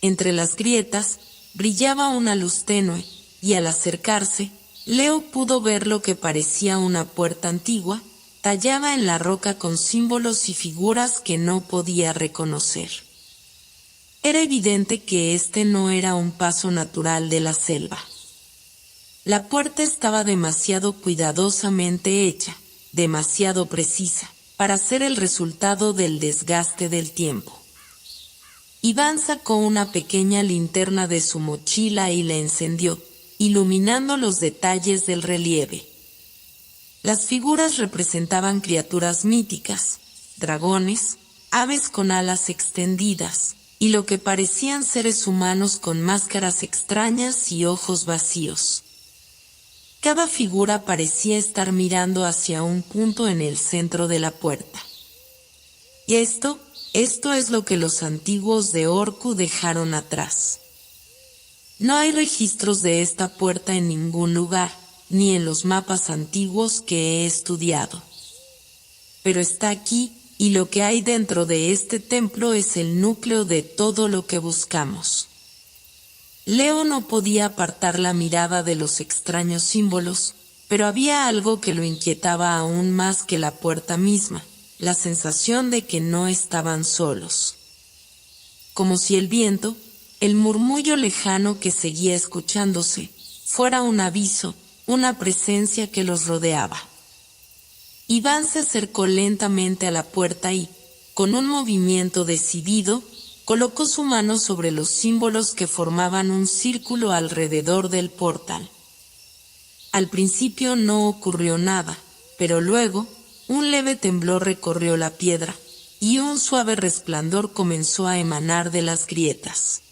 Entre las grietas brillaba una luz tenue, y al acercarse, Leo pudo ver lo que parecía una puerta antigua, tallada en la roca con símbolos y figuras que no podía reconocer. Era evidente que este no era un paso natural de la selva. La puerta estaba demasiado cuidadosamente hecha, demasiado precisa, para ser el resultado del desgaste del tiempo. Iván sacó una pequeña linterna de su mochila y la encendió, iluminando los detalles del relieve. Las figuras representaban criaturas míticas, dragones, aves con alas extendidas, y lo que parecían seres humanos con máscaras extrañas y ojos vacíos. Cada figura parecía estar mirando hacia un punto en el centro de la puerta. Y esto es lo que los antiguos de Orcu dejaron atrás. No hay registros de esta puerta en ningún lugar, ni en los mapas antiguos que he estudiado. Pero está aquí, y lo que hay dentro de este templo es el núcleo de todo lo que buscamos. Leo no podía apartar la mirada de los extraños símbolos, pero había algo que lo inquietaba aún más que la puerta misma, la sensación de que no estaban solos. Como si el viento, el murmullo lejano que seguía escuchándose, fuera un aviso, una presencia que los rodeaba. Iván se acercó lentamente a la puerta y, con un movimiento decidido, colocó su mano sobre los símbolos que formaban un círculo alrededor del portal. Al principio no ocurrió nada, pero luego, un leve temblor recorrió la piedra, y un suave resplandor comenzó a emanar de las grietas.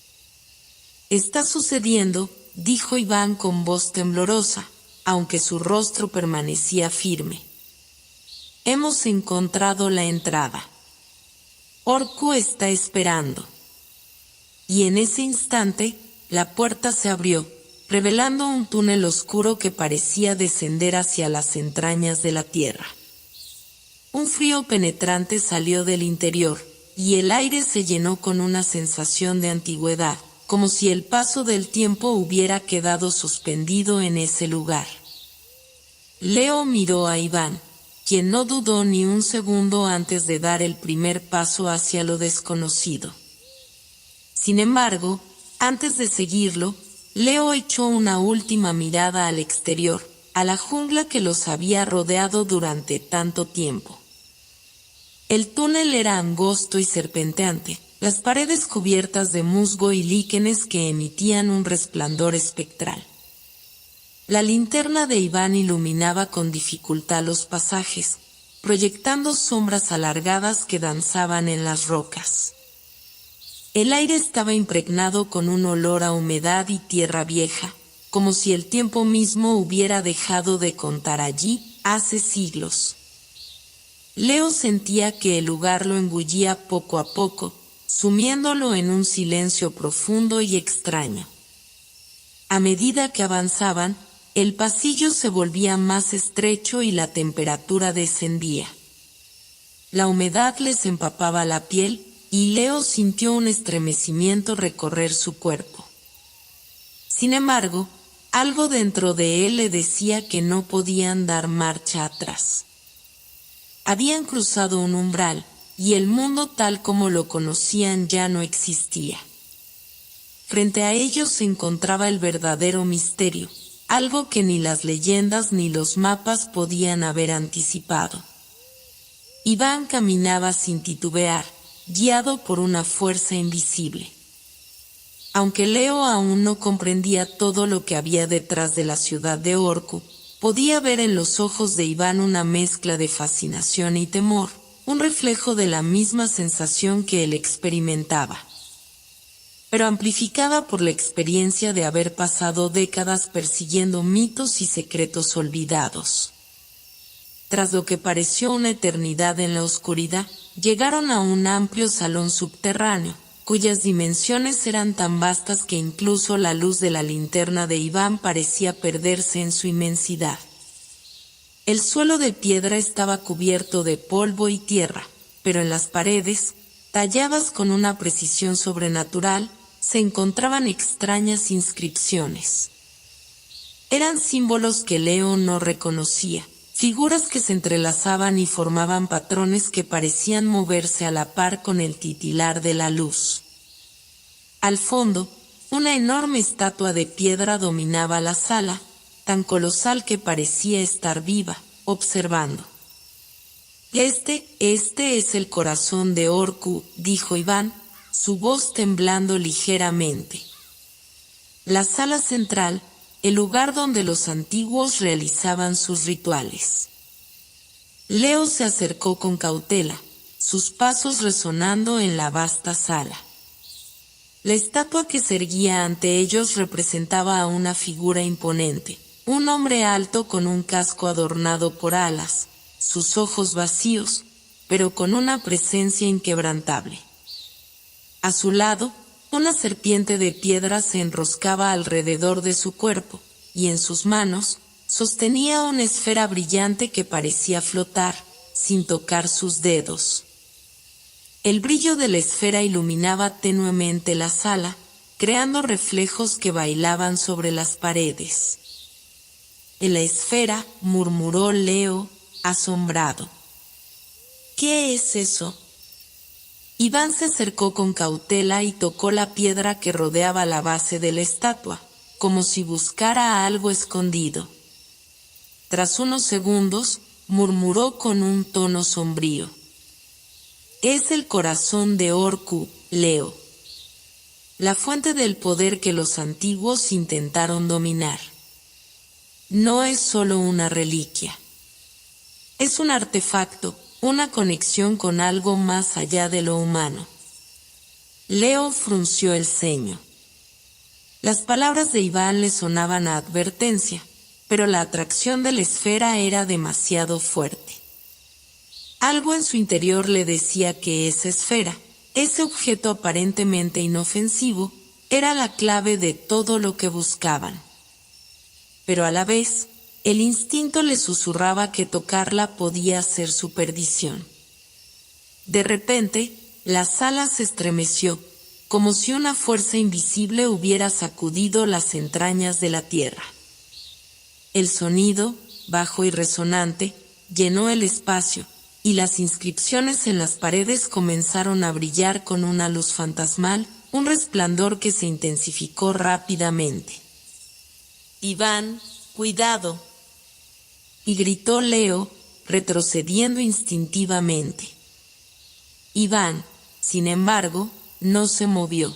«Está sucediendo», dijo Iván con voz temblorosa, aunque su rostro permanecía firme. «Hemos encontrado la entrada. Orku está esperando». Y en ese instante, la puerta se abrió, revelando un túnel oscuro que parecía descender hacia las entrañas de la tierra. Un frío penetrante salió del interior, y el aire se llenó con una sensación de antigüedad, como si el paso del tiempo hubiera quedado suspendido en ese lugar. Leo miró a Iván, quien no dudó ni un segundo antes de dar el primer paso hacia lo desconocido. Sin embargo, antes de seguirlo, Leo echó una última mirada al exterior, a la jungla que los había rodeado durante tanto tiempo. El túnel era angosto y serpenteante, las paredes cubiertas de musgo y líquenes que emitían un resplandor espectral. La linterna de Iván iluminaba con dificultad los pasajes, proyectando sombras alargadas que danzaban en las rocas. El aire estaba impregnado con un olor a humedad y tierra vieja, como si el tiempo mismo hubiera dejado de contar allí hace siglos. Leo sentía que el lugar lo engullía poco a poco, sumiéndolo en un silencio profundo y extraño. A medida que avanzaban, el pasillo se volvía más estrecho y la temperatura descendía. La humedad les empapaba la piel, y Leo sintió un estremecimiento recorrer su cuerpo. Sin embargo, algo dentro de él le decía que no podían dar marcha atrás. Habían cruzado un umbral, y el mundo tal como lo conocían ya no existía. Frente a ellos se encontraba el verdadero misterio, algo que ni las leyendas ni los mapas podían haber anticipado. Iván caminaba sin titubear, guiado por una fuerza invisible. Aunque Leo aún no comprendía todo lo que había detrás de la ciudad de Orku, podía ver en los ojos de Iván una mezcla de fascinación y temor, un reflejo de la misma sensación que él experimentaba, pero amplificada por la experiencia de haber pasado décadas persiguiendo mitos y secretos olvidados. Tras lo que pareció una eternidad en la oscuridad, llegaron a un amplio salón subterráneo, cuyas dimensiones eran tan vastas que incluso la luz de la linterna de Iván parecía perderse en su inmensidad. El suelo de piedra estaba cubierto de polvo y tierra, pero en las paredes, talladas con una precisión sobrenatural, se encontraban extrañas inscripciones. Eran símbolos que Leo no reconocía, figuras que se entrelazaban y formaban patrones que parecían moverse a la par con el titilar de la luz. Al fondo, una enorme estatua de piedra dominaba la sala, tan colosal que parecía estar viva, observando. Este es el corazón de Orku, dijo Iván, su voz temblando ligeramente. La sala central, el lugar donde los antiguos realizaban sus rituales. Leo se acercó con cautela, sus pasos resonando en la vasta sala. La estatua que se erguía ante ellos representaba a una figura imponente, un hombre alto con un casco adornado por alas, sus ojos vacíos, pero con una presencia inquebrantable. A su lado, una serpiente de piedra se enroscaba alrededor de su cuerpo, y en sus manos, sostenía una esfera brillante que parecía flotar, sin tocar sus dedos. El brillo de la esfera iluminaba tenuemente la sala, creando reflejos que bailaban sobre las paredes. En la esfera, murmuró Leo, asombrado. ¿Qué es eso? Iván se acercó con cautela y tocó la piedra que rodeaba la base de la estatua, como si buscara algo escondido. Tras unos segundos, murmuró con un tono sombrío. Es el corazón de Orku, Leo. La fuente del poder que los antiguos intentaron dominar. No es solo una reliquia. Es un artefacto, una conexión con algo más allá de lo humano. Leo frunció el ceño. Las palabras de Iván le sonaban a advertencia, pero la atracción de la esfera era demasiado fuerte. Algo en su interior le decía que esa esfera, ese objeto aparentemente inofensivo, era la clave de todo lo que buscaban. Pero a la vez, el instinto le susurraba que tocarla podía ser su perdición. De repente, la sala se estremeció, como si una fuerza invisible hubiera sacudido las entrañas de la tierra. El sonido, bajo y resonante, llenó el espacio, y las inscripciones en las paredes comenzaron a brillar con una luz fantasmal, un resplandor que se intensificó rápidamente. «Iván, cuidado», y gritó Leo, retrocediendo instintivamente. Iván, sin embargo, no se movió.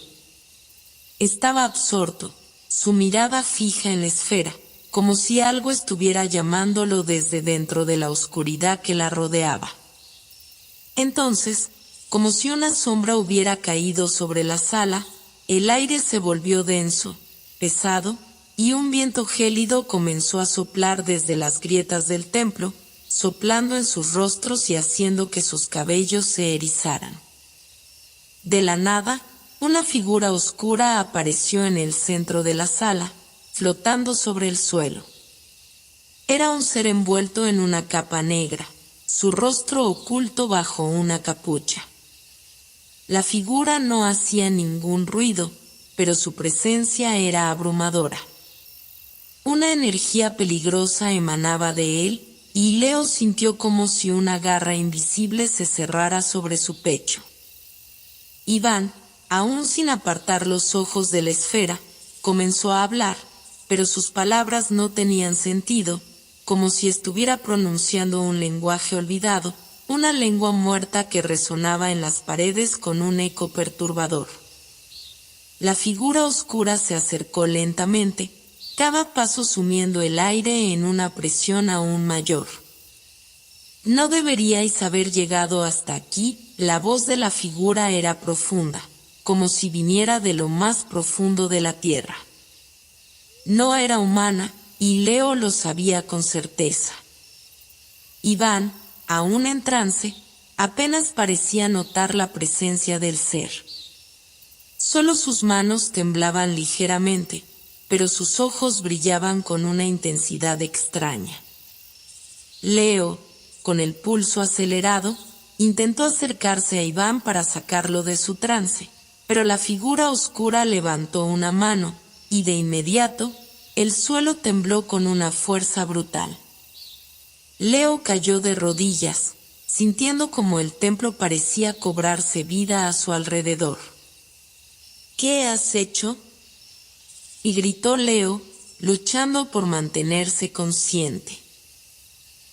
Estaba absorto, su mirada fija en la esfera, como si algo estuviera llamándolo desde dentro de la oscuridad que la rodeaba. Entonces, como si una sombra hubiera caído sobre la sala, el aire se volvió denso, pesado, y un viento gélido comenzó a soplar desde las grietas del templo, soplando en sus rostros y haciendo que sus cabellos se erizaran. De la nada, una figura oscura apareció en el centro de la sala, flotando sobre el suelo. Era un ser envuelto en una capa negra, su rostro oculto bajo una capucha. La figura no hacía ningún ruido, pero su presencia era abrumadora. Una energía peligrosa emanaba de él, y Leo sintió como si una garra invisible se cerrara sobre su pecho. Iván, aún sin apartar los ojos de la esfera, comenzó a hablar, pero sus palabras no tenían sentido, como si estuviera pronunciando un lenguaje olvidado, una lengua muerta que resonaba en las paredes con un eco perturbador. La figura oscura se acercó lentamente, cada paso sumiendo el aire en una presión aún mayor. «No deberíais haber llegado hasta aquí», la voz de la figura era profunda, como si viniera de lo más profundo de la tierra. No era humana, y Leo lo sabía con certeza. Iván, aún en trance, apenas parecía notar la presencia del ser. Solo sus manos temblaban ligeramente, pero sus ojos brillaban con una intensidad extraña. Leo, con el pulso acelerado, intentó acercarse a Iván para sacarlo de su trance, pero la figura oscura levantó una mano, y de inmediato, el suelo tembló con una fuerza brutal. Leo cayó de rodillas, sintiendo como el templo parecía cobrarse vida a su alrededor. «¿Qué has hecho?», y gritó Leo, luchando por mantenerse consciente.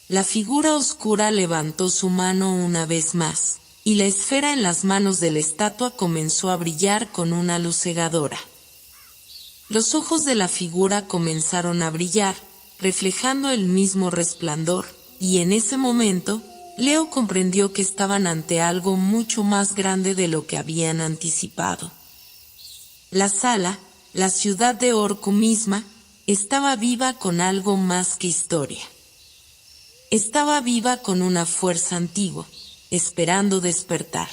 La figura oscura levantó su mano una vez más, y la esfera en las manos de la estatua comenzó a brillar con una luz cegadora. Los ojos de la figura comenzaron a brillar, reflejando el mismo resplandor, y en ese momento, Leo comprendió que estaban ante algo mucho más grande de lo que habían anticipado. La sala, la ciudad de Orcu misma, estaba viva con algo más que historia. Estaba viva con una fuerza antigua, esperando despertar.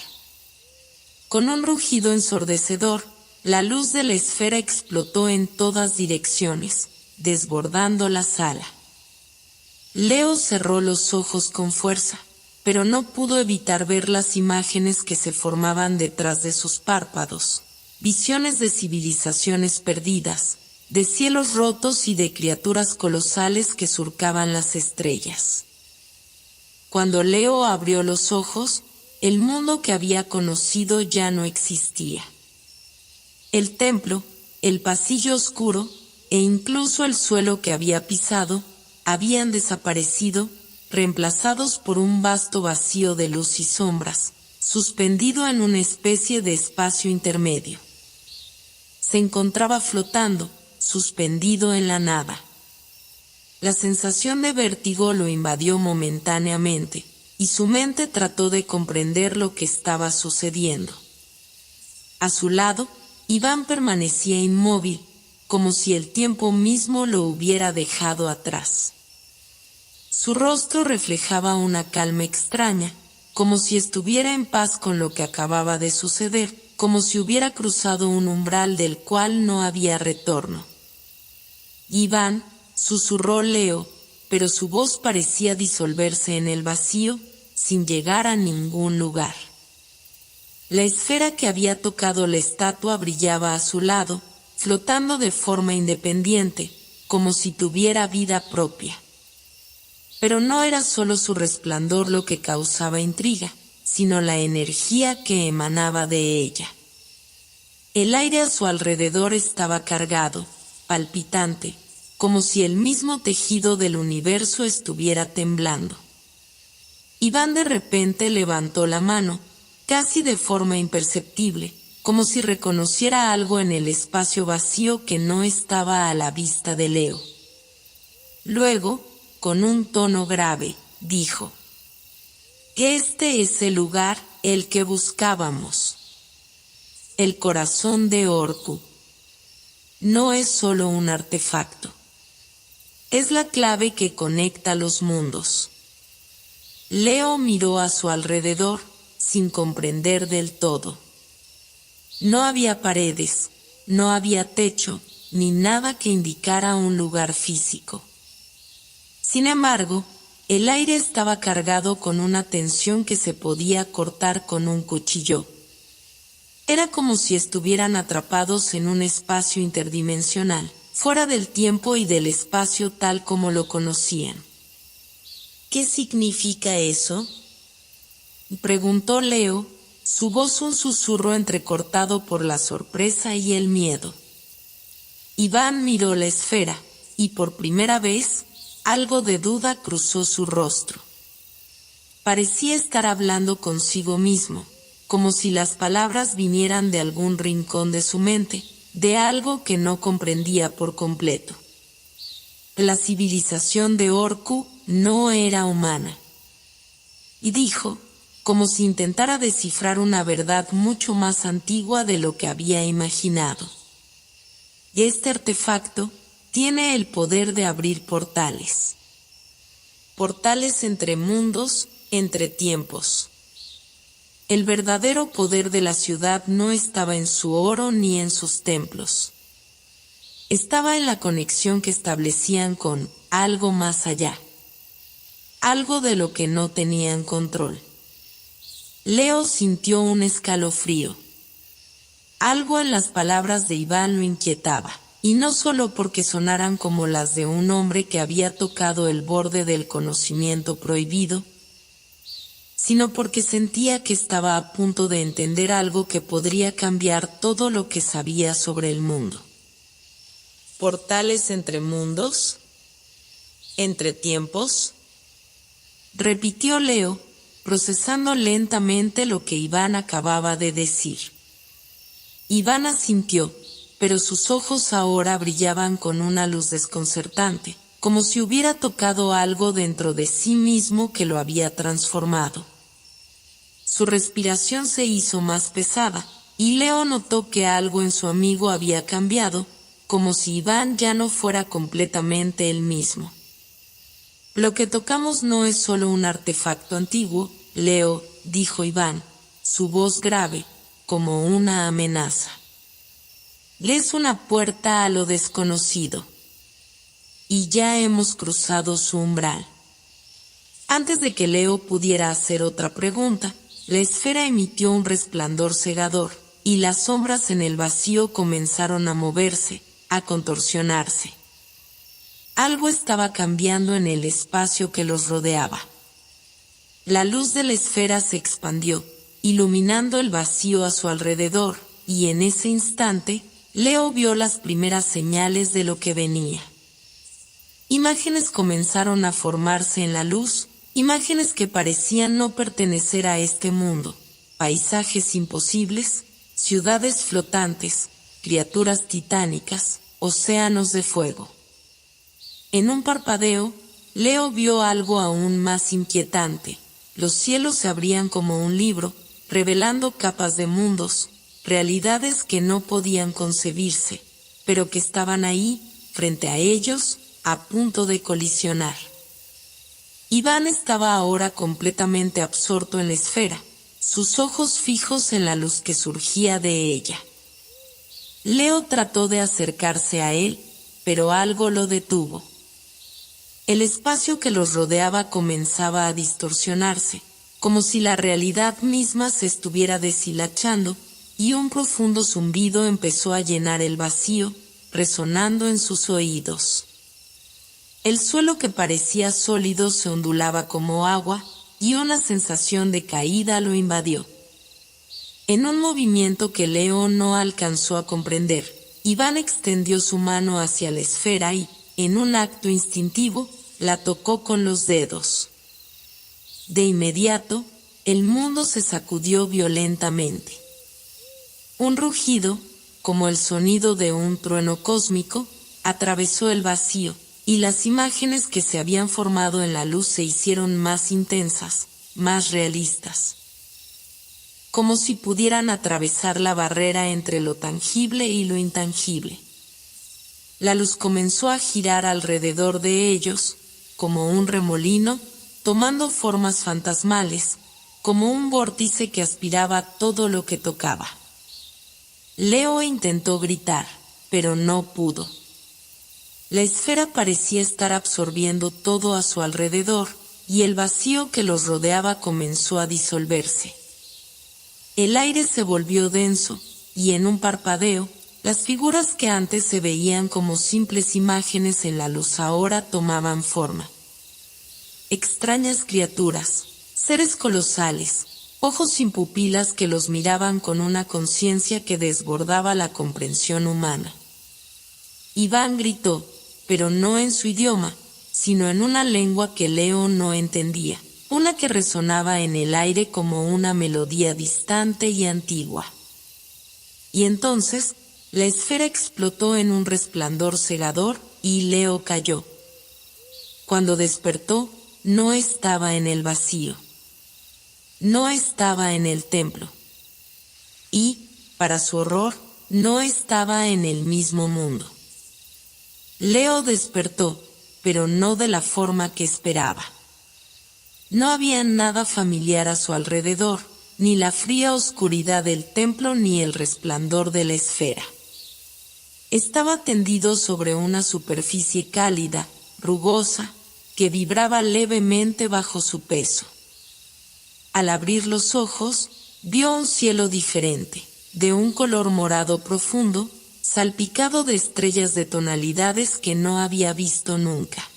Con un rugido ensordecedor, la luz de la esfera explotó en todas direcciones, desbordando la sala. Leo cerró los ojos con fuerza, pero no pudo evitar ver las imágenes que se formaban detrás de sus párpados. Visiones de civilizaciones perdidas, de cielos rotos y de criaturas colosales que surcaban las estrellas. Cuando Leo abrió los ojos, el mundo que había conocido ya no existía. El templo, el pasillo oscuro, e incluso el suelo que había pisado, habían desaparecido, reemplazados por un vasto vacío de luz y sombras, suspendido en una especie de espacio intermedio. Se encontraba flotando, suspendido en la nada. La sensación de vértigo lo invadió momentáneamente, y su mente trató de comprender lo que estaba sucediendo. A su lado, Iván permanecía inmóvil, como si el tiempo mismo lo hubiera dejado atrás. Su rostro reflejaba una calma extraña, como si estuviera en paz con lo que acababa de suceder, como si hubiera cruzado un umbral del cual no había retorno. Iván, susurró Leo, pero su voz parecía disolverse en el vacío, sin llegar a ningún lugar. La esfera que había tocado la estatua brillaba a su lado, flotando de forma independiente, como si tuviera vida propia. Pero no era solo su resplandor lo que causaba intriga, sino la energía que emanaba de ella. El aire a su alrededor estaba cargado, palpitante, como si el mismo tejido del universo estuviera temblando. Iván de repente levantó la mano, casi de forma imperceptible, como si reconociera algo en el espacio vacío que no estaba a la vista de Leo. Luego, con un tono grave, dijo: «Este es el lugar, el que buscábamos. El corazón de Orku. No es solo un artefacto. Es la clave que conecta los mundos». Leo miró a su alrededor, sin comprender del todo. No había paredes, no había techo, ni nada que indicara un lugar físico. Sin embargo, el aire estaba cargado con una tensión que se podía cortar con un cuchillo. Era como si estuvieran atrapados en un espacio interdimensional, fuera del tiempo y del espacio tal como lo conocían. «¿Qué significa eso?», preguntó Leo, su voz un susurro entrecortado por la sorpresa y el miedo. Iván miró la esfera, y por primera vez, algo de duda cruzó su rostro. Parecía estar hablando consigo mismo, como si las palabras vinieran de algún rincón de su mente, de algo que no comprendía por completo. La civilización de Orku no era humana. Y dijo, como si intentara descifrar una verdad mucho más antigua de lo que había imaginado: «Y este artefacto tiene el poder de abrir portales. Portales entre mundos, entre tiempos. El verdadero poder de la ciudad no estaba en su oro ni en sus templos. Estaba en la conexión que establecían con algo más allá. Algo de lo que no tenían control». Leo sintió un escalofrío. Algo en las palabras de Iván lo inquietaba, y no solo porque sonaran como las de un hombre que había tocado el borde del conocimiento prohibido, sino porque sentía que estaba a punto de entender algo que podría cambiar todo lo que sabía sobre el mundo. «¿Portales entre mundos? ¿Entre tiempos?», repitió Leo, procesando lentamente lo que Iván acababa de decir. Iván asintió, pero sus ojos ahora brillaban con una luz desconcertante, como si hubiera tocado algo dentro de sí mismo que lo había transformado. Su respiración se hizo más pesada, y Leo notó que algo en su amigo había cambiado, como si Iván ya no fuera completamente el mismo. «Lo que tocamos no es solo un artefacto antiguo, Leo», dijo Iván, su voz grave, como una amenaza. «Es una puerta a lo desconocido. Y ya hemos cruzado su umbral». Antes de que Leo pudiera hacer otra pregunta, la esfera emitió un resplandor cegador, y las sombras en el vacío comenzaron a moverse, a contorsionarse. Algo estaba cambiando en el espacio que los rodeaba. La luz de la esfera se expandió, iluminando el vacío a su alrededor, y en ese instante, Leo vio las primeras señales de lo que venía. Imágenes comenzaron a formarse en la luz, imágenes que parecían no pertenecer a este mundo, paisajes imposibles, ciudades flotantes, criaturas titánicas, océanos de fuego. En un parpadeo, Leo vio algo aún más inquietante: los cielos se abrían como un libro, revelando capas de mundos, realidades que no podían concebirse, pero que estaban ahí, frente a ellos, a punto de colisionar. Iván estaba ahora completamente absorto en la esfera, sus ojos fijos en la luz que surgía de ella. Leo trató de acercarse a él, pero algo lo detuvo. El espacio que los rodeaba comenzaba a distorsionarse, como si la realidad misma se estuviera deshilachando, y un profundo zumbido empezó a llenar el vacío, resonando en sus oídos. El suelo que parecía sólido se ondulaba como agua, y una sensación de caída lo invadió. En un movimiento que Leo no alcanzó a comprender, Iván extendió su mano hacia la esfera y, en un acto instintivo, la tocó con los dedos. De inmediato, el mundo se sacudió violentamente. Un rugido, como el sonido de un trueno cósmico, atravesó el vacío, y las imágenes que se habían formado en la luz se hicieron más intensas, más realistas. Como si pudieran atravesar la barrera entre lo tangible y lo intangible. La luz comenzó a girar alrededor de ellos, como un remolino, tomando formas fantasmales, como un vórtice que aspiraba todo lo que tocaba. Leo intentó gritar, pero no pudo. La esfera parecía estar absorbiendo todo a su alrededor, y el vacío que los rodeaba comenzó a disolverse. El aire se volvió denso, y en un parpadeo, las figuras que antes se veían como simples imágenes en la luz ahora tomaban forma. Extrañas criaturas, seres colosales, ojos sin pupilas que los miraban con una conciencia que desbordaba la comprensión humana. Iván gritó, pero no en su idioma, sino en una lengua que Leo no entendía, una que resonaba en el aire como una melodía distante y antigua. Y entonces, la esfera explotó en un resplandor cegador, y Leo cayó. Cuando despertó, no estaba en el vacío. No estaba en el templo. Y, para su horror, no estaba en el mismo mundo. Leo despertó, pero no de la forma que esperaba. No había nada familiar a su alrededor, ni la fría oscuridad del templo ni el resplandor de la esfera. Estaba tendido sobre una superficie cálida, rugosa, que vibraba levemente bajo su peso. Al abrir los ojos, vio un cielo diferente, de un color morado profundo, salpicado de estrellas de tonalidades que no había visto nunca.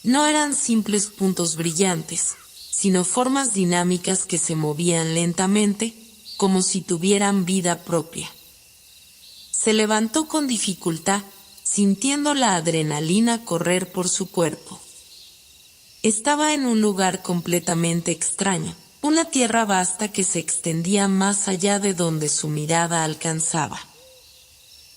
No eran simples puntos brillantes, sino formas dinámicas que se movían lentamente, como si tuvieran vida propia. Se levantó con dificultad, sintiendo la adrenalina correr por su cuerpo. Estaba en un lugar completamente extraño, una tierra vasta que se extendía más allá de donde su mirada alcanzaba.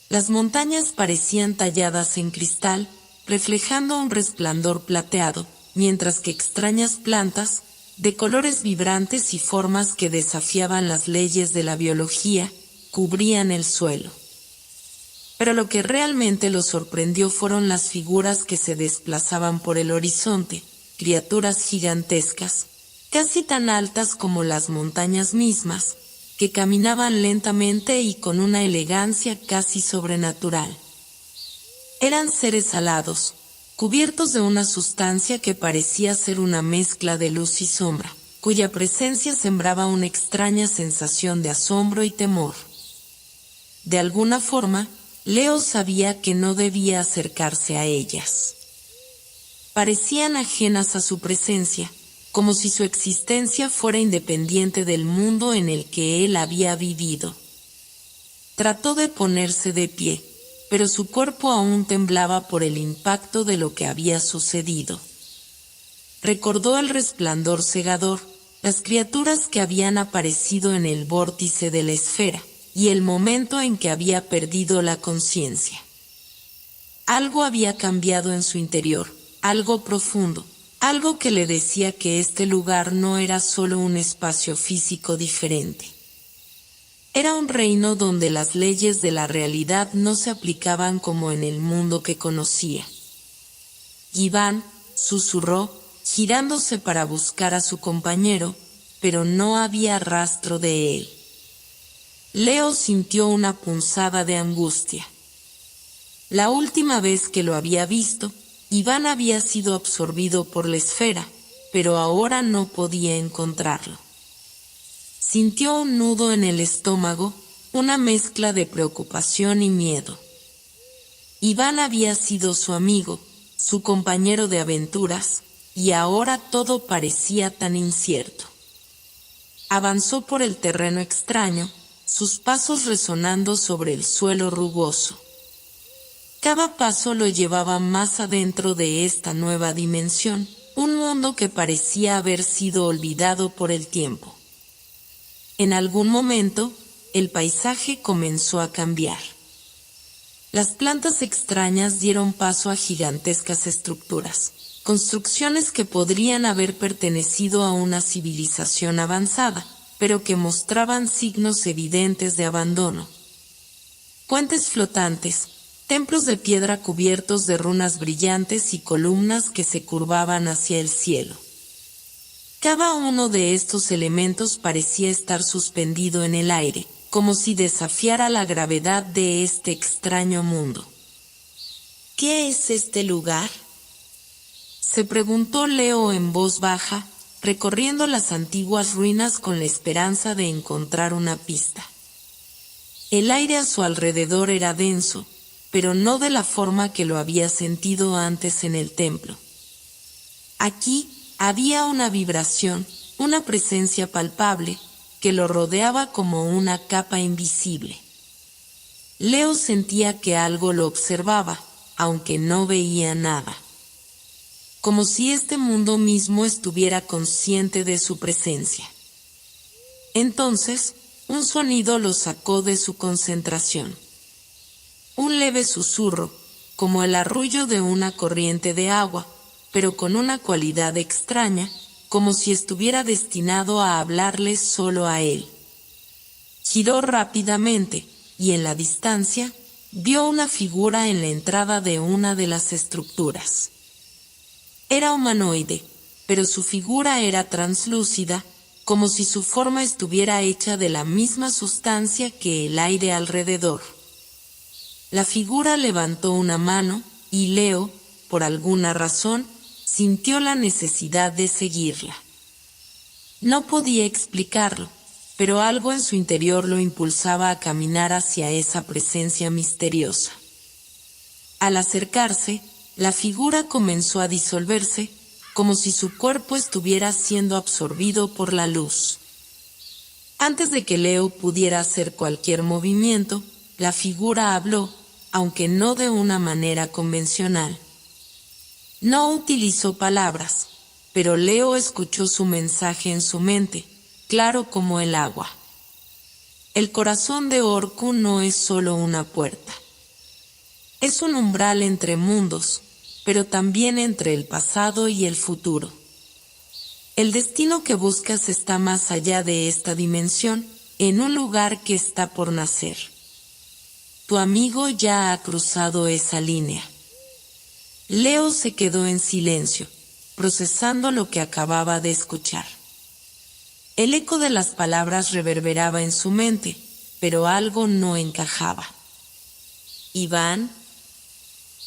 Las montañas parecían talladas en cristal, reflejando un resplandor plateado, mientras que extrañas plantas, de colores vibrantes y formas que desafiaban las leyes de la biología, cubrían el suelo. Pero lo que realmente lo sorprendió fueron las figuras que se desplazaban por el horizonte, criaturas gigantescas, casi tan altas como las montañas mismas, que caminaban lentamente y con una elegancia casi sobrenatural. Eran seres alados, cubiertos de una sustancia que parecía ser una mezcla de luz y sombra, cuya presencia sembraba una extraña sensación de asombro y temor. De alguna forma, Leo sabía que no debía acercarse a ellas. Parecían ajenas a su presencia, como si su existencia fuera independiente del mundo en el que él había vivido. Trató de ponerse de pie, pero su cuerpo aún temblaba por el impacto de lo que había sucedido. Recordó el resplandor cegador, las criaturas que habían aparecido en el vórtice de la esfera, y el momento en que había perdido la conciencia. Algo había cambiado en su interior, algo profundo, algo que le decía que este lugar no era solo un espacio físico diferente. Era un reino donde las leyes de la realidad no se aplicaban como en el mundo que conocía. Iván susurró, girándose para buscar a su compañero, pero no había rastro de él. Leo sintió una punzada de angustia. La última vez que lo había visto, Iván había sido absorbido por la esfera, pero ahora no podía encontrarlo. Sintió un nudo en el estómago, una mezcla de preocupación y miedo. Iván había sido su amigo, su compañero de aventuras, y ahora todo parecía tan incierto. Avanzó por el terreno extraño, sus pasos resonando sobre el suelo rugoso. Cada paso lo llevaba más adentro de esta nueva dimensión, un mundo que parecía haber sido olvidado por el tiempo. En algún momento, el paisaje comenzó a cambiar. Las plantas extrañas dieron paso a gigantescas estructuras, construcciones que podrían haber pertenecido a una civilización avanzada, pero que mostraban signos evidentes de abandono. Puentes flotantes, templos de piedra cubiertos de runas brillantes y columnas que se curvaban hacia el cielo. Cada uno de estos elementos parecía estar suspendido en el aire, como si desafiara la gravedad de este extraño mundo. ¿Qué es este lugar?, se preguntó Leo en voz baja, recorriendo las antiguas ruinas con la esperanza de encontrar una pista. El aire a su alrededor era denso, pero no de la forma que lo había sentido antes en el templo. Aquí había una vibración, una presencia palpable, que lo rodeaba como una capa invisible. Leo sentía que algo lo observaba, aunque no veía nada. Como si este mundo mismo estuviera consciente de su presencia. Entonces, un sonido lo sacó de su concentración. Un leve susurro, como el arrullo de una corriente de agua, pero con una cualidad extraña, como si estuviera destinado a hablarle solo a él. Giró rápidamente, y en la distancia, vio una figura en la entrada de una de las estructuras. Era humanoide, pero su figura era translúcida, como si su forma estuviera hecha de la misma sustancia que el aire alrededor. La figura levantó una mano, y Leo, por alguna razón, sintió la necesidad de seguirla. No podía explicarlo, pero algo en su interior lo impulsaba a caminar hacia esa presencia misteriosa. Al acercarse, la figura comenzó a disolverse, como si su cuerpo estuviera siendo absorbido por la luz. Antes de que Leo pudiera hacer cualquier movimiento, la figura habló, aunque no de una manera convencional. No utilizó palabras, pero Leo escuchó su mensaje en su mente, claro como el agua. El corazón de Orku no es solo una puerta. Es un umbral entre mundos, pero también entre el pasado y el futuro. El destino que buscas está más allá de esta dimensión, en un lugar que está por nacer. Tu amigo ya ha cruzado esa línea. Leo se quedó en silencio, procesando lo que acababa de escuchar. El eco de las palabras reverberaba en su mente, pero algo no encajaba. ¿Iván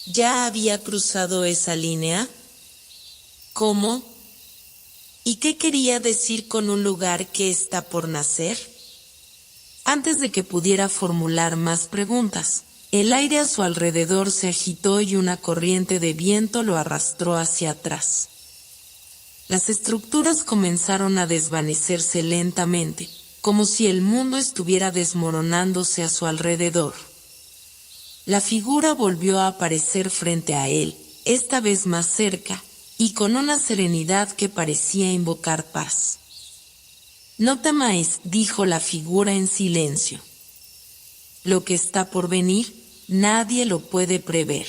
ya había cruzado esa línea? ¿Cómo? ¿Y qué quería decir con un lugar que está por nacer? Antes de que pudiera formular más preguntas, el aire a su alrededor se agitó y una corriente de viento lo arrastró hacia atrás. Las estructuras comenzaron a desvanecerse lentamente, como si el mundo estuviera desmoronándose a su alrededor. La figura volvió a aparecer frente a él, esta vez más cerca, y con una serenidad que parecía invocar paz. No temáis, dijo la figura en silencio. Lo que está por venir, nadie lo puede prever.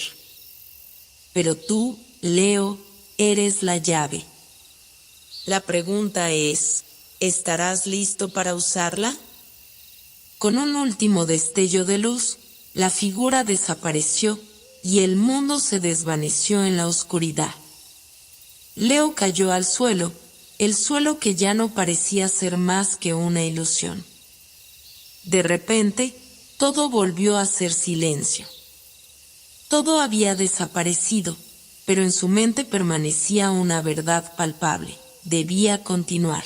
Pero tú, Leo, eres la llave. La pregunta es, ¿estarás listo para usarla? Con un último destello de luz, la figura desapareció y el mundo se desvaneció en la oscuridad. Leo cayó al suelo, el suelo que ya no parecía ser más que una ilusión. De repente, todo volvió a ser silencio. Todo había desaparecido, pero en su mente permanecía una verdad palpable: debía continuar.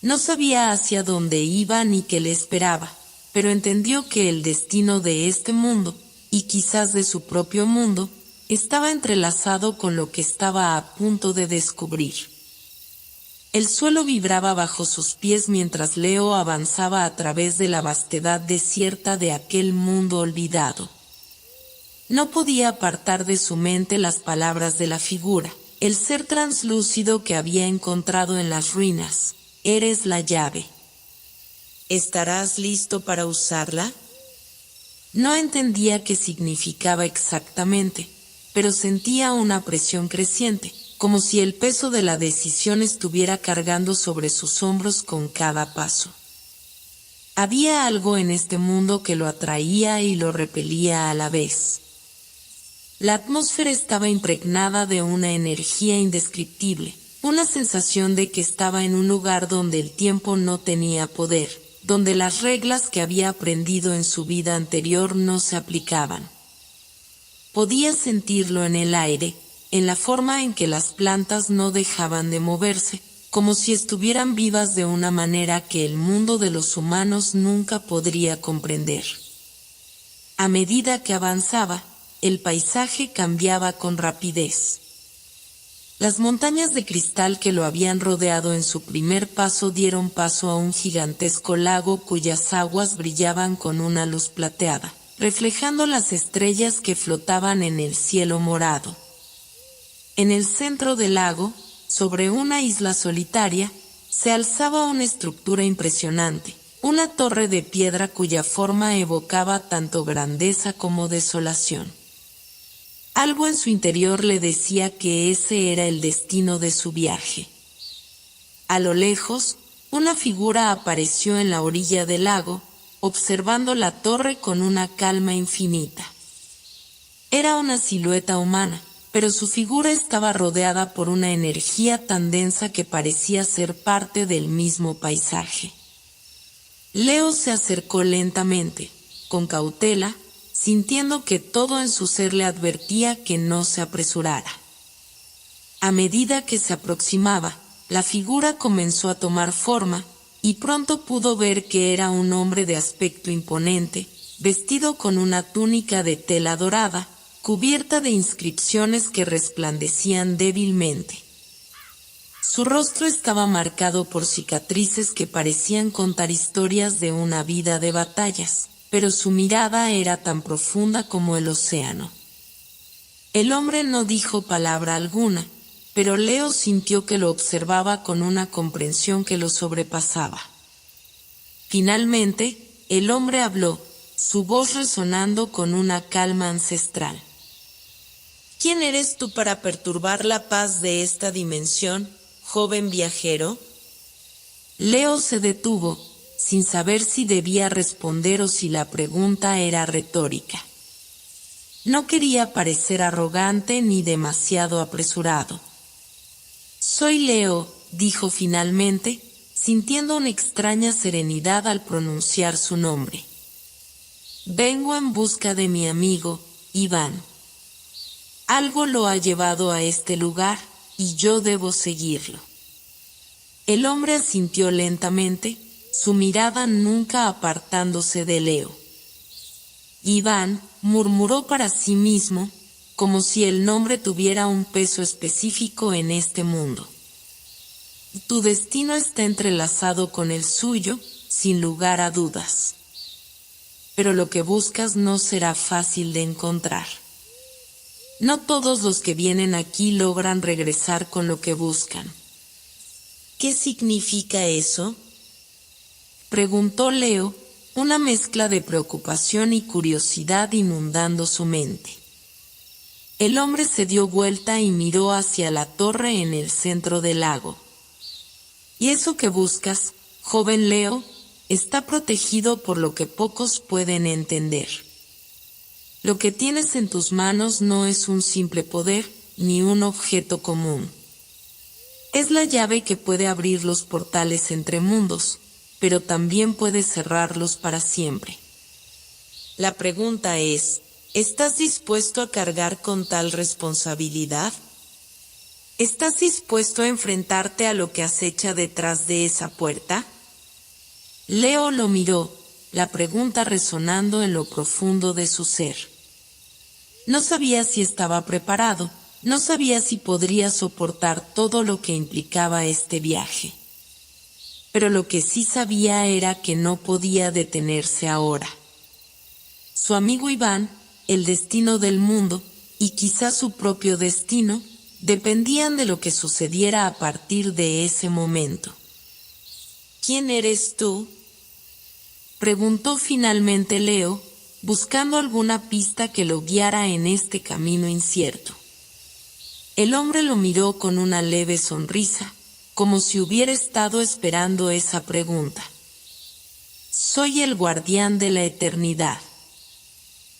No sabía hacia dónde iba ni qué le esperaba, pero entendió que el destino de este mundo, y quizás de su propio mundo, estaba entrelazado con lo que estaba a punto de descubrir. El suelo vibraba bajo sus pies mientras Leo avanzaba a través de la vastedad desierta de aquel mundo olvidado. No podía apartar de su mente las palabras de la figura, el ser translúcido que había encontrado en las ruinas: eres la llave. ¿Estarás listo para usarla? No entendía qué significaba exactamente, pero sentía una presión creciente, como si el peso de la decisión estuviera cargando sobre sus hombros con cada paso. Había algo en este mundo que lo atraía y lo repelía a la vez. La atmósfera estaba impregnada de una energía indescriptible, una sensación de que estaba en un lugar donde el tiempo no tenía poder, donde las reglas que había aprendido en su vida anterior no se aplicaban. Podía sentirlo en el aire, en la forma en que las plantas no dejaban de moverse, como si estuvieran vivas de una manera que el mundo de los humanos nunca podría comprender. A medida que avanzaba, el paisaje cambiaba con rapidez. Las montañas de cristal que lo habían rodeado en su primer paso dieron paso a un gigantesco lago cuyas aguas brillaban con una luz plateada, reflejando las estrellas que flotaban en el cielo morado. En el centro del lago, sobre una isla solitaria, se alzaba una estructura impresionante, una torre de piedra cuya forma evocaba tanto grandeza como desolación. Algo en su interior le decía que ese era el destino de su viaje. A lo lejos, una figura apareció en la orilla del lago, observando la torre con una calma infinita. Era una silueta humana, pero su figura estaba rodeada por una energía tan densa que parecía ser parte del mismo paisaje. Leo se acercó lentamente, con cautela, sintiendo que todo en su ser le advertía que no se apresurara. A medida que se aproximaba, la figura comenzó a tomar forma, y pronto pudo ver que era un hombre de aspecto imponente, vestido con una túnica de tela dorada, cubierta de inscripciones que resplandecían débilmente. Su rostro estaba marcado por cicatrices que parecían contar historias de una vida de batallas, pero su mirada era tan profunda como el océano. El hombre no dijo palabra alguna, pero Leo sintió que lo observaba con una comprensión que lo sobrepasaba. Finalmente, el hombre habló, su voz resonando con una calma ancestral. ¿Quién eres tú para perturbar la paz de esta dimensión, joven viajero? Leo se detuvo, sin saber si debía responder o si la pregunta era retórica. No quería parecer arrogante ni demasiado apresurado. Soy Leo, dijo finalmente, sintiendo una extraña serenidad al pronunciar su nombre. Vengo en busca de mi amigo, Iván. Algo lo ha llevado a este lugar, y yo debo seguirlo. El hombre asintió lentamente, su mirada nunca apartándose de Leo. Iván murmuró para sí mismo, como si el nombre tuviera un peso específico en este mundo. Tu destino está entrelazado con el suyo, sin lugar a dudas. Pero lo que buscas no será fácil de encontrar. No todos los que vienen aquí logran regresar con lo que buscan. ¿Qué significa eso?, preguntó Leo, una mezcla de preocupación y curiosidad inundando su mente. El hombre se dio vuelta y miró hacia la torre en el centro del lago. «¿Y eso que buscas, joven Leo? Está protegido por lo que pocos pueden entender. Lo que tienes en tus manos no es un simple poder, ni un objeto común. Es la llave que puede abrir los portales entre mundos, pero también puede cerrarlos para siempre. La pregunta es, ¿estás dispuesto a cargar con tal responsabilidad? ¿Estás dispuesto a enfrentarte a lo que acecha detrás de esa puerta?» Leo lo miró, la pregunta resonando en lo profundo de su ser. No sabía si estaba preparado, no sabía si podría soportar todo lo que implicaba este viaje. Pero lo que sí sabía era que no podía detenerse ahora. Su amigo Iván, el destino del mundo, y quizás su propio destino, dependían de lo que sucediera a partir de ese momento. «¿Quién eres tú?», preguntó finalmente Leo, buscando alguna pista que lo guiara en este camino incierto. El hombre lo miró con una leve sonrisa, como si hubiera estado esperando esa pregunta. «Soy el guardián de la eternidad.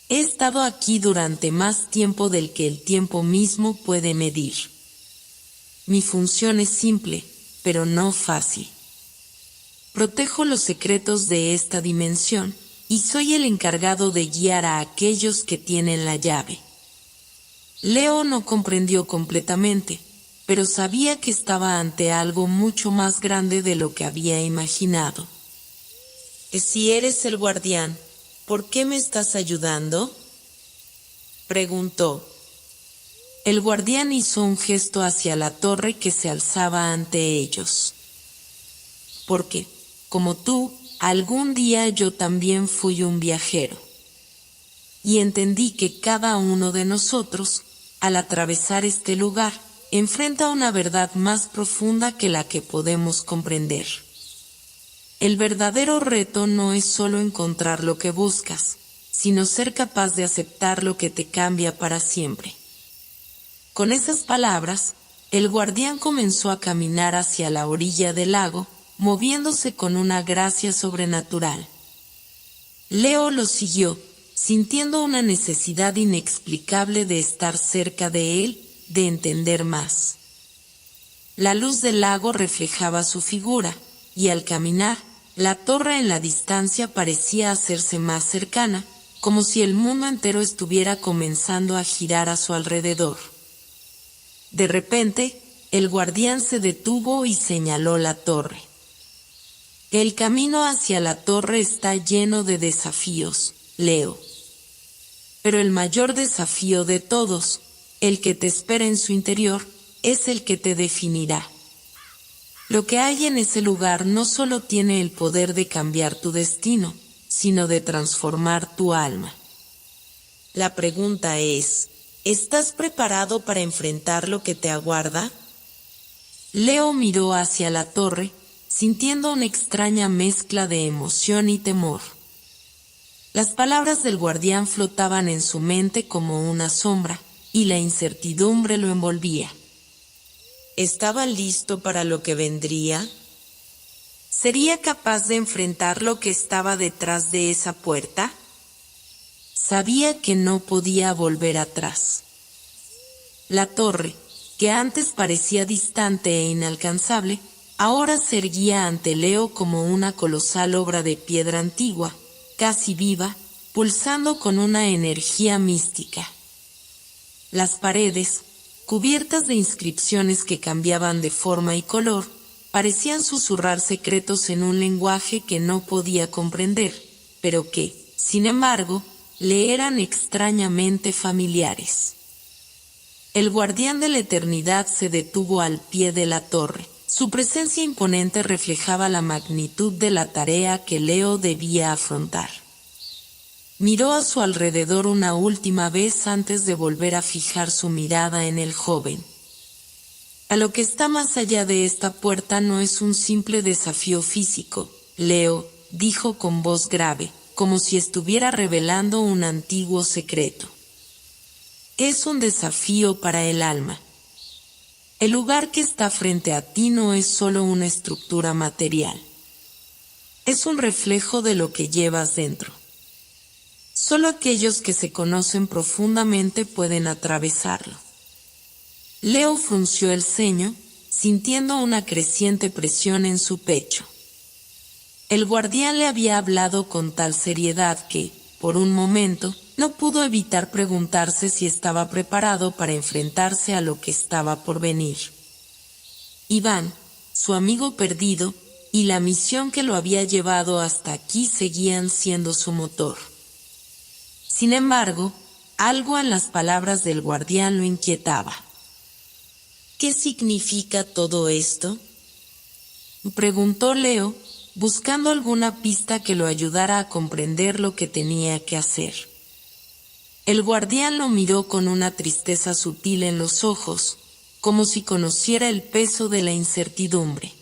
He estado aquí durante más tiempo del que el tiempo mismo puede medir. Mi función es simple, pero no fácil. Protejo los secretos de esta dimensión, y soy el encargado de guiar a aquellos que tienen la llave». Leo no comprendió completamente, pero sabía que estaba ante algo mucho más grande de lo que había imaginado. «Si eres el guardián, ¿por qué me estás ayudando?», preguntó. El guardián hizo un gesto hacia la torre que se alzaba ante ellos. «Porque, como tú, algún día yo también fui un viajero. Y entendí que cada uno de nosotros, al atravesar este lugar, enfrenta una verdad más profunda que la que podemos comprender. El verdadero reto no es solo encontrar lo que buscas, sino ser capaz de aceptar lo que te cambia para siempre». Con esas palabras, el guardián comenzó a caminar hacia la orilla del lago, moviéndose con una gracia sobrenatural. Leo lo siguió, sintiendo una necesidad inexplicable de estar cerca de él, de entender más. La luz del lago reflejaba su figura, y al caminar, la torre en la distancia parecía hacerse más cercana, como si el mundo entero estuviera comenzando a girar a su alrededor. De repente, el guardián se detuvo y señaló la torre. «El camino hacia la torre está lleno de desafíos, Leo. Pero el mayor desafío de todos, el que te espera en su interior, es el que te definirá. Lo que hay en ese lugar no solo tiene el poder de cambiar tu destino, sino de transformar tu alma. La pregunta es, ¿estás preparado para enfrentar lo que te aguarda?» Leo miró hacia la torre, sintiendo una extraña mezcla de emoción y temor. Las palabras del guardián flotaban en su mente como una sombra, y la incertidumbre lo envolvía. ¿Estaba listo para lo que vendría? ¿Sería capaz de enfrentar lo que estaba detrás de esa puerta? Sabía que no podía volver atrás. La torre, que antes parecía distante e inalcanzable, ahora se erguía ante Leo como una colosal obra de piedra antigua, casi viva, pulsando con una energía mística. Las paredes, cubiertas de inscripciones que cambiaban de forma y color, parecían susurrar secretos en un lenguaje que no podía comprender, pero que, sin embargo, le eran extrañamente familiares. El guardián de la eternidad se detuvo al pie de la torre. Su presencia imponente reflejaba la magnitud de la tarea que Leo debía afrontar. Miró a su alrededor una última vez antes de volver a fijar su mirada en el joven. «A lo que está más allá de esta puerta no es un simple desafío físico», Leo dijo con voz grave, como si estuviera revelando un antiguo secreto. Es un desafío para el alma. El lugar que está frente a ti no es solo una estructura material. Es un reflejo de lo que llevas dentro. Solo aquellos que se conocen profundamente pueden atravesarlo. Leo frunció el ceño, sintiendo una creciente presión en su pecho. El guardián le había hablado con tal seriedad que, por un momento, no pudo evitar preguntarse si estaba preparado para enfrentarse a lo que estaba por venir. Iván, su amigo perdido, y la misión que lo había llevado hasta aquí seguían siendo su motor. Sin embargo, algo en las palabras del guardián lo inquietaba. ¿Qué significa todo esto?, preguntó Leo, buscando alguna pista que lo ayudara a comprender lo que tenía que hacer. El guardián lo miró con una tristeza sutil en los ojos, como si conociera el peso de la incertidumbre.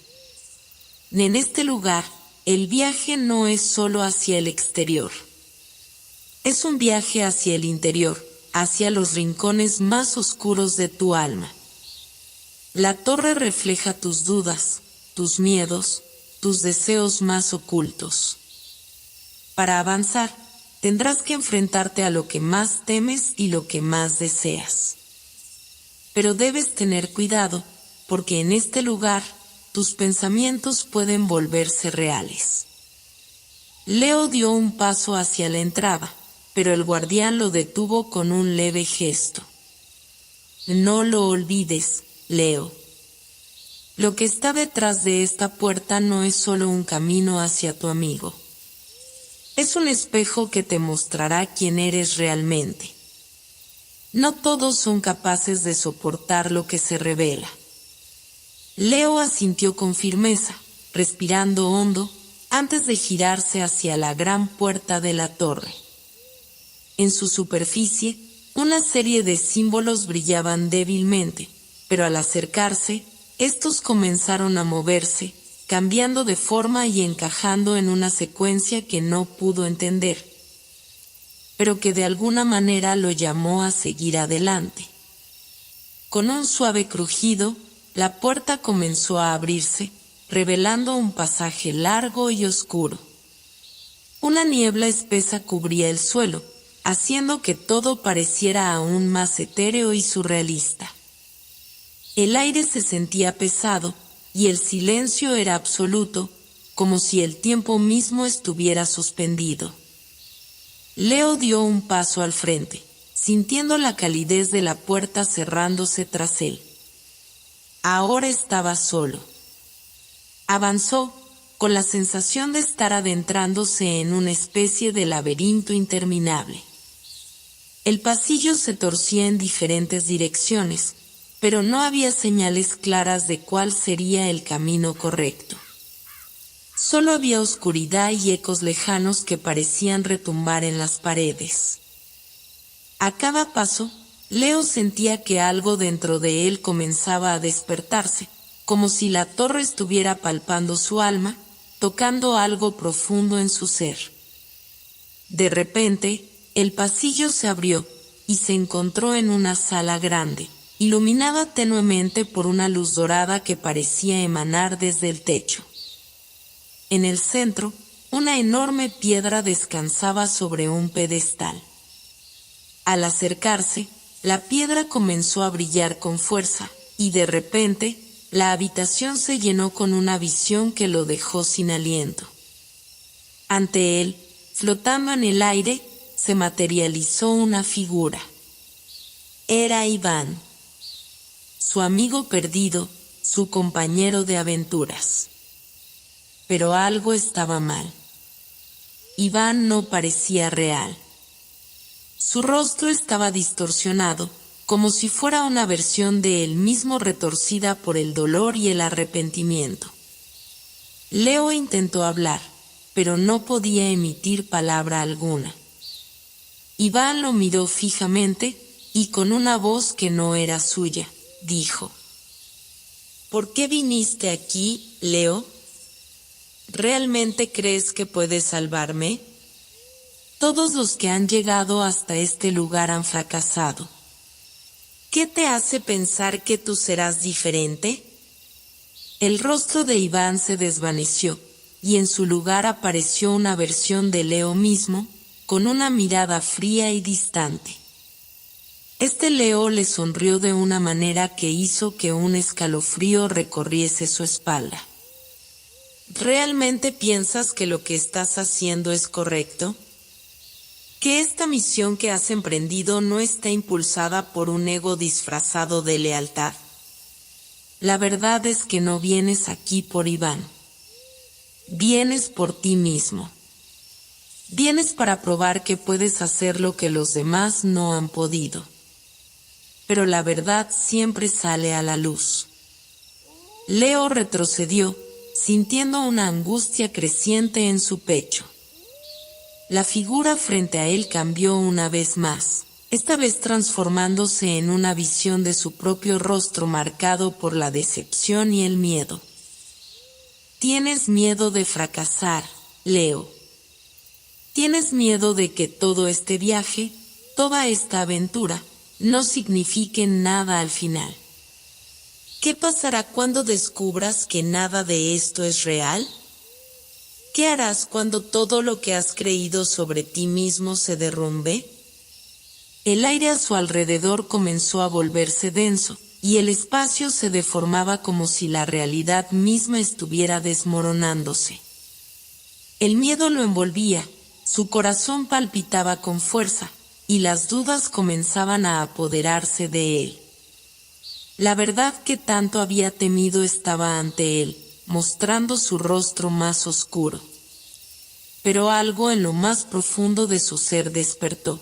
En este lugar, el viaje no es solo hacia el exterior. Es un viaje hacia el interior, hacia los rincones más oscuros de tu alma. La torre refleja tus dudas, tus miedos, tus deseos más ocultos. Para avanzar, tendrás que enfrentarte a lo que más temes y lo que más deseas. Pero debes tener cuidado, porque en este lugar, tus pensamientos pueden volverse reales. Leo dio un paso hacia la entrada, pero el guardián lo detuvo con un leve gesto. No lo olvides, Leo. Lo que está detrás de esta puerta no es solo un camino hacia tu amigo. Es un espejo que te mostrará quién eres realmente. No todos son capaces de soportar lo que se revela. Leo asintió con firmeza, respirando hondo, antes de girarse hacia la gran puerta de la torre. En su superficie, una serie de símbolos brillaban débilmente, pero al acercarse, estos comenzaron a moverse, cambiando de forma y encajando en una secuencia que no pudo entender, pero que de alguna manera lo llamó a seguir adelante. Con un suave crujido, la puerta comenzó a abrirse, revelando un pasaje largo y oscuro. Una niebla espesa cubría el suelo, haciendo que todo pareciera aún más etéreo y surrealista. El aire se sentía pesado, y el silencio era absoluto, como si el tiempo mismo estuviera suspendido. Leo dio un paso al frente, sintiendo la calidez de la puerta cerrándose tras él. Ahora estaba solo. Avanzó, con la sensación de estar adentrándose en una especie de laberinto interminable. El pasillo se torcía en diferentes direcciones, pero no había señales claras de cuál sería el camino correcto. Solo había oscuridad y ecos lejanos que parecían retumbar en las paredes. A cada paso, Leo sentía que algo dentro de él comenzaba a despertarse, como si la torre estuviera palpando su alma, tocando algo profundo en su ser. De repente, el pasillo se abrió, y se encontró en una sala grande, iluminada tenuemente por una luz dorada que parecía emanar desde el techo. En el centro, una enorme piedra descansaba sobre un pedestal. Al acercarse, la piedra comenzó a brillar con fuerza, y de repente, la habitación se llenó con una visión que lo dejó sin aliento. Ante él, flotando en el aire, se materializó una figura. Era Iván, su amigo perdido, su compañero de aventuras. Pero algo estaba mal. Iván no parecía real. Su rostro estaba distorsionado, como si fuera una versión de él mismo retorcida por el dolor y el arrepentimiento. Leo intentó hablar, pero no podía emitir palabra alguna. Iván lo miró fijamente, y con una voz que no era suya, dijo: ¿Por qué viniste aquí, Leo? ¿Realmente crees que puedes salvarme? Todos los que han llegado hasta este lugar han fracasado. ¿Qué te hace pensar que tú serás diferente? El rostro de Iván se desvaneció, y en su lugar apareció una versión de Leo mismo, con una mirada fría y distante. Este Leo le sonrió de una manera que hizo que un escalofrío recorriese su espalda. ¿Realmente piensas que lo que estás haciendo es correcto? ¿Que esta misión que has emprendido no está impulsada por un ego disfrazado de lealtad? La verdad es que no vienes aquí por Iván. Vienes por ti mismo. Vienes para probar que puedes hacer lo que los demás no han podido. Pero la verdad siempre sale a la luz. Leo retrocedió, sintiendo una angustia creciente en su pecho. La figura frente a él cambió una vez más, esta vez transformándose en una visión de su propio rostro marcado por la decepción y el miedo. Tienes miedo de fracasar, Leo. Tienes miedo de que todo este viaje, toda esta aventura, no signifique nada al final. ¿Qué pasará cuando descubras que nada de esto es real? ¿Qué harás cuando todo lo que has creído sobre ti mismo se derrumbe? El aire a su alrededor comenzó a volverse denso, y el espacio se deformaba como si la realidad misma estuviera desmoronándose. El miedo lo envolvía, su corazón palpitaba con fuerza, y las dudas comenzaban a apoderarse de él. La verdad que tanto había temido estaba ante él, mostrando su rostro más oscuro. Pero algo en lo más profundo de su ser despertó.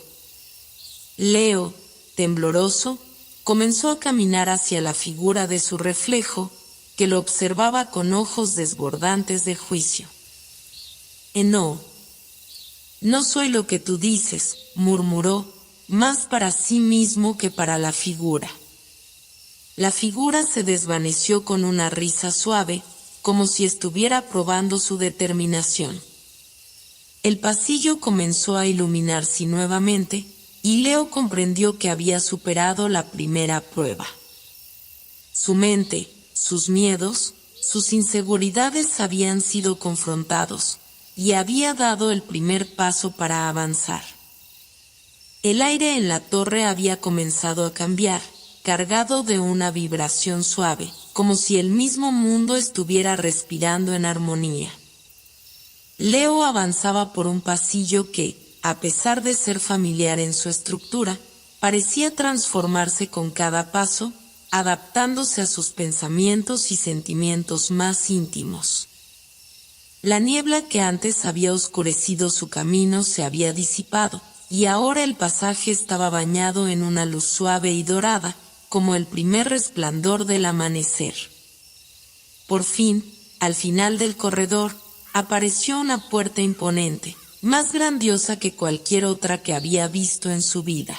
Leo, tembloroso, comenzó a caminar hacia la figura de su reflejo, que lo observaba con ojos desbordantes de juicio. No soy lo que tú dices, murmuró, más para sí mismo que para la figura. La figura se desvaneció con una risa suave, como si estuviera probando su determinación. El pasillo comenzó a iluminarse nuevamente, y Leo comprendió que había superado la primera prueba. Su mente, sus miedos, sus inseguridades habían sido confrontados, y había dado el primer paso para avanzar. El aire en la torre había comenzado a cambiar, cargado de una vibración suave, como si el mismo mundo estuviera respirando en armonía. Leo avanzaba por un pasillo que, a pesar de ser familiar en su estructura, parecía transformarse con cada paso, adaptándose a sus pensamientos y sentimientos más íntimos. La niebla que antes había oscurecido su camino se había disipado, y ahora el pasaje estaba bañado en una luz suave y dorada, como el primer resplandor del amanecer. Por fin, al final del corredor, apareció una puerta imponente, más grandiosa que cualquier otra que había visto en su vida.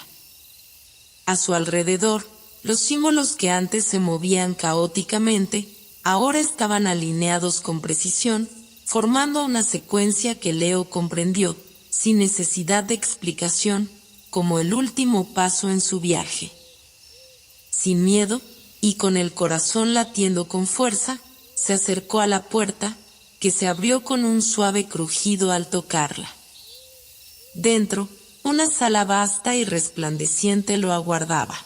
A su alrededor, los símbolos que antes se movían caóticamente, ahora estaban alineados con precisión, formando una secuencia que Leo comprendió, sin necesidad de explicación, como el último paso en su viaje. Sin miedo, y con el corazón latiendo con fuerza, se acercó a la puerta, que se abrió con un suave crujido al tocarla. Dentro, una sala vasta y resplandeciente lo aguardaba.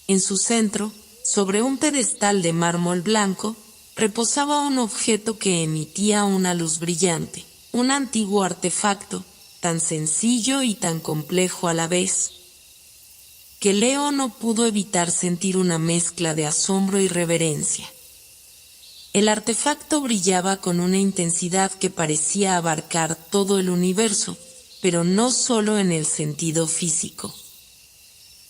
En su centro, sobre un pedestal de mármol blanco, reposaba un objeto que emitía una luz brillante, un antiguo artefacto, tan sencillo y tan complejo a la vez, que Leo no pudo evitar sentir una mezcla de asombro y reverencia. El artefacto brillaba con una intensidad que parecía abarcar todo el universo, pero no solo en el sentido físico.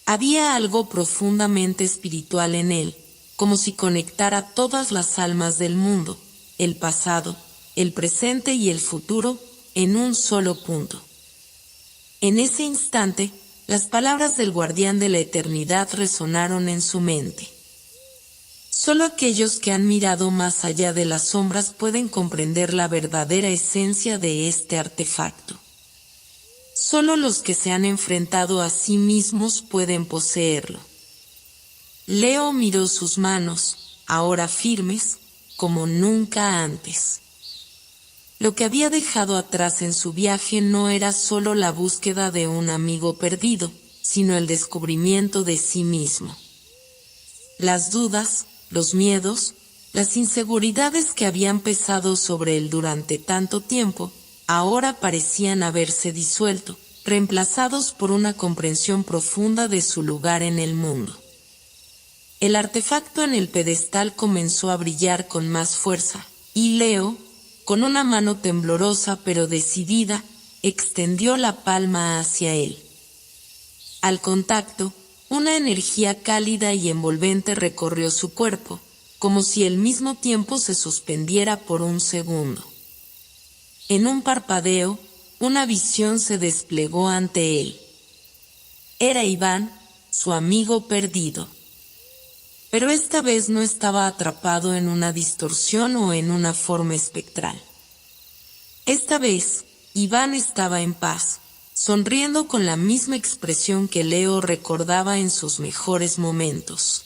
Había algo profundamente espiritual en él, como si conectara todas las almas del mundo, el pasado, el presente y el futuro, en un solo punto. En ese instante, las palabras del guardián de la eternidad resonaron en su mente. Solo aquellos que han mirado más allá de las sombras pueden comprender la verdadera esencia de este artefacto. Solo los que se han enfrentado a sí mismos pueden poseerlo. Leo miró sus manos, ahora firmes, como nunca antes. Lo que había dejado atrás en su viaje no era solo la búsqueda de un amigo perdido, sino el descubrimiento de sí mismo. Las dudas, los miedos, las inseguridades que habían pesado sobre él durante tanto tiempo, ahora parecían haberse disuelto, reemplazados por una comprensión profunda de su lugar en el mundo. El artefacto en el pedestal comenzó a brillar con más fuerza, y Leo, con una mano temblorosa pero decidida, extendió la palma hacia él. Al contacto, una energía cálida y envolvente recorrió su cuerpo, como si el mismo tiempo se suspendiera por un segundo. En un parpadeo, una visión se desplegó ante él. Era Iván, su amigo perdido. Pero esta vez no estaba atrapado en una distorsión o en una forma espectral. Esta vez, Iván estaba en paz, sonriendo con la misma expresión que Leo recordaba en sus mejores momentos.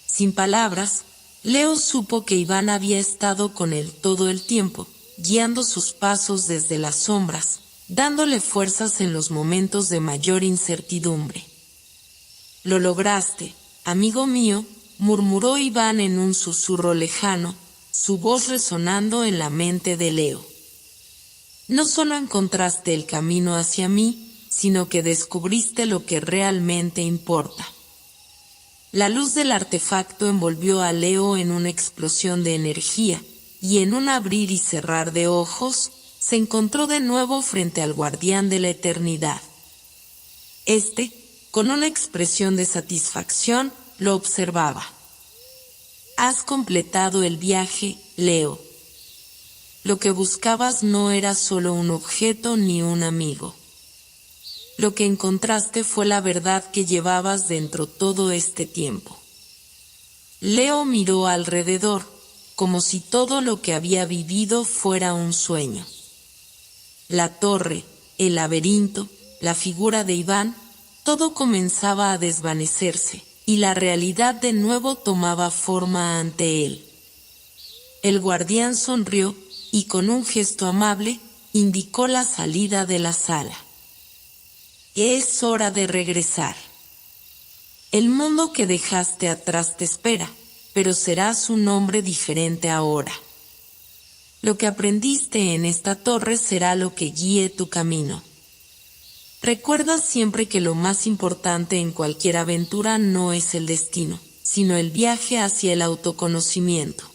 Sin palabras, Leo supo que Iván había estado con él todo el tiempo, guiando sus pasos desde las sombras, dándole fuerzas en los momentos de mayor incertidumbre. «Lo lograste, amigo mío», murmuró Iván en un susurro lejano, su voz resonando en la mente de Leo. «No solo encontraste el camino hacia mí, sino que descubriste lo que realmente importa». La luz del artefacto envolvió a Leo en una explosión de energía, y en un abrir y cerrar de ojos, se encontró de nuevo frente al guardián de la eternidad. Este, con una expresión de satisfacción, lo observaba. «Has completado el viaje, Leo. Lo que buscabas no era solo un objeto ni un amigo. Lo que encontraste fue la verdad que llevabas dentro todo este tiempo». Leo miró alrededor, como si todo lo que había vivido fuera un sueño. La torre, el laberinto, la figura de Iván, todo comenzaba a desvanecerse, y la realidad de nuevo tomaba forma ante él. El guardián sonrió, y con un gesto amable, indicó la salida de la sala. «Es hora de regresar. El mundo que dejaste atrás te espera, pero serás un hombre diferente ahora. Lo que aprendiste en esta torre será lo que guíe tu camino. Recuerda siempre que lo más importante en cualquier aventura no es el destino, sino el viaje hacia el autoconocimiento».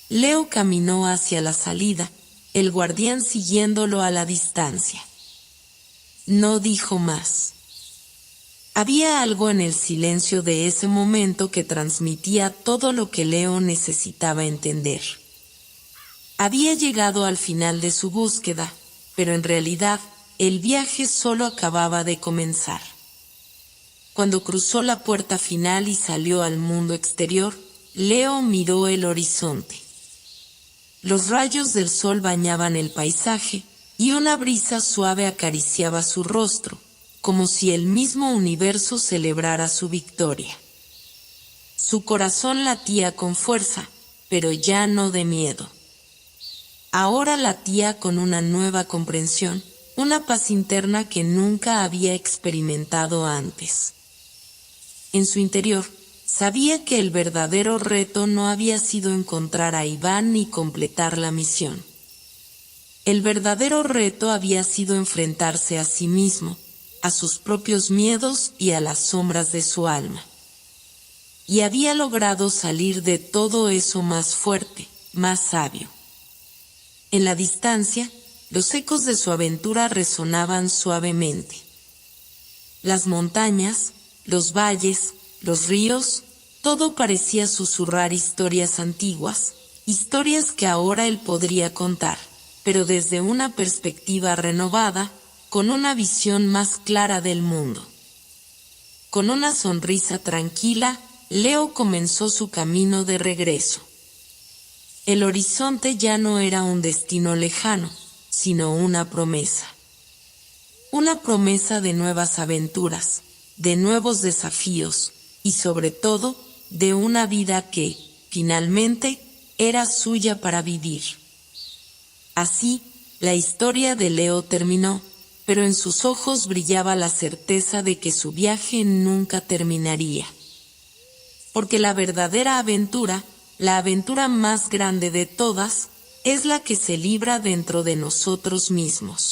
Leo caminó hacia la salida, el guardián siguiéndolo a la distancia. No dijo más. Había algo en el silencio de ese momento que transmitía todo lo que Leo necesitaba entender. Había llegado al final de su búsqueda, pero en realidad el viaje solo acababa de comenzar. Cuando cruzó la puerta final y salió al mundo exterior, Leo miró el horizonte. Los rayos del sol bañaban el paisaje, y una brisa suave acariciaba su rostro, como si el mismo universo celebrara su victoria. Su corazón latía con fuerza, pero ya no de miedo. Ahora latía con una nueva comprensión, una paz interna que nunca había experimentado antes. En su interior, sabía que el verdadero reto no había sido encontrar a Iván ni completar la misión. El verdadero reto había sido enfrentarse a sí mismo, a sus propios miedos y a las sombras de su alma. Y había logrado salir de todo eso más fuerte, más sabio. En la distancia, los ecos de su aventura resonaban suavemente. Las montañas, los valles, los ríos, todo parecía susurrar historias antiguas, historias que ahora él podría contar, pero desde una perspectiva renovada, con una visión más clara del mundo. Con una sonrisa tranquila, Leo comenzó su camino de regreso. El horizonte ya no era un destino lejano, sino una promesa. Una promesa de nuevas aventuras, de nuevos desafíos, y sobre todo, de una vida que, finalmente, era suya para vivir. Así, la historia de Leo terminó, pero en sus ojos brillaba la certeza de que su viaje nunca terminaría. Porque la verdadera aventura, la aventura más grande de todas, es la que se libra dentro de nosotros mismos.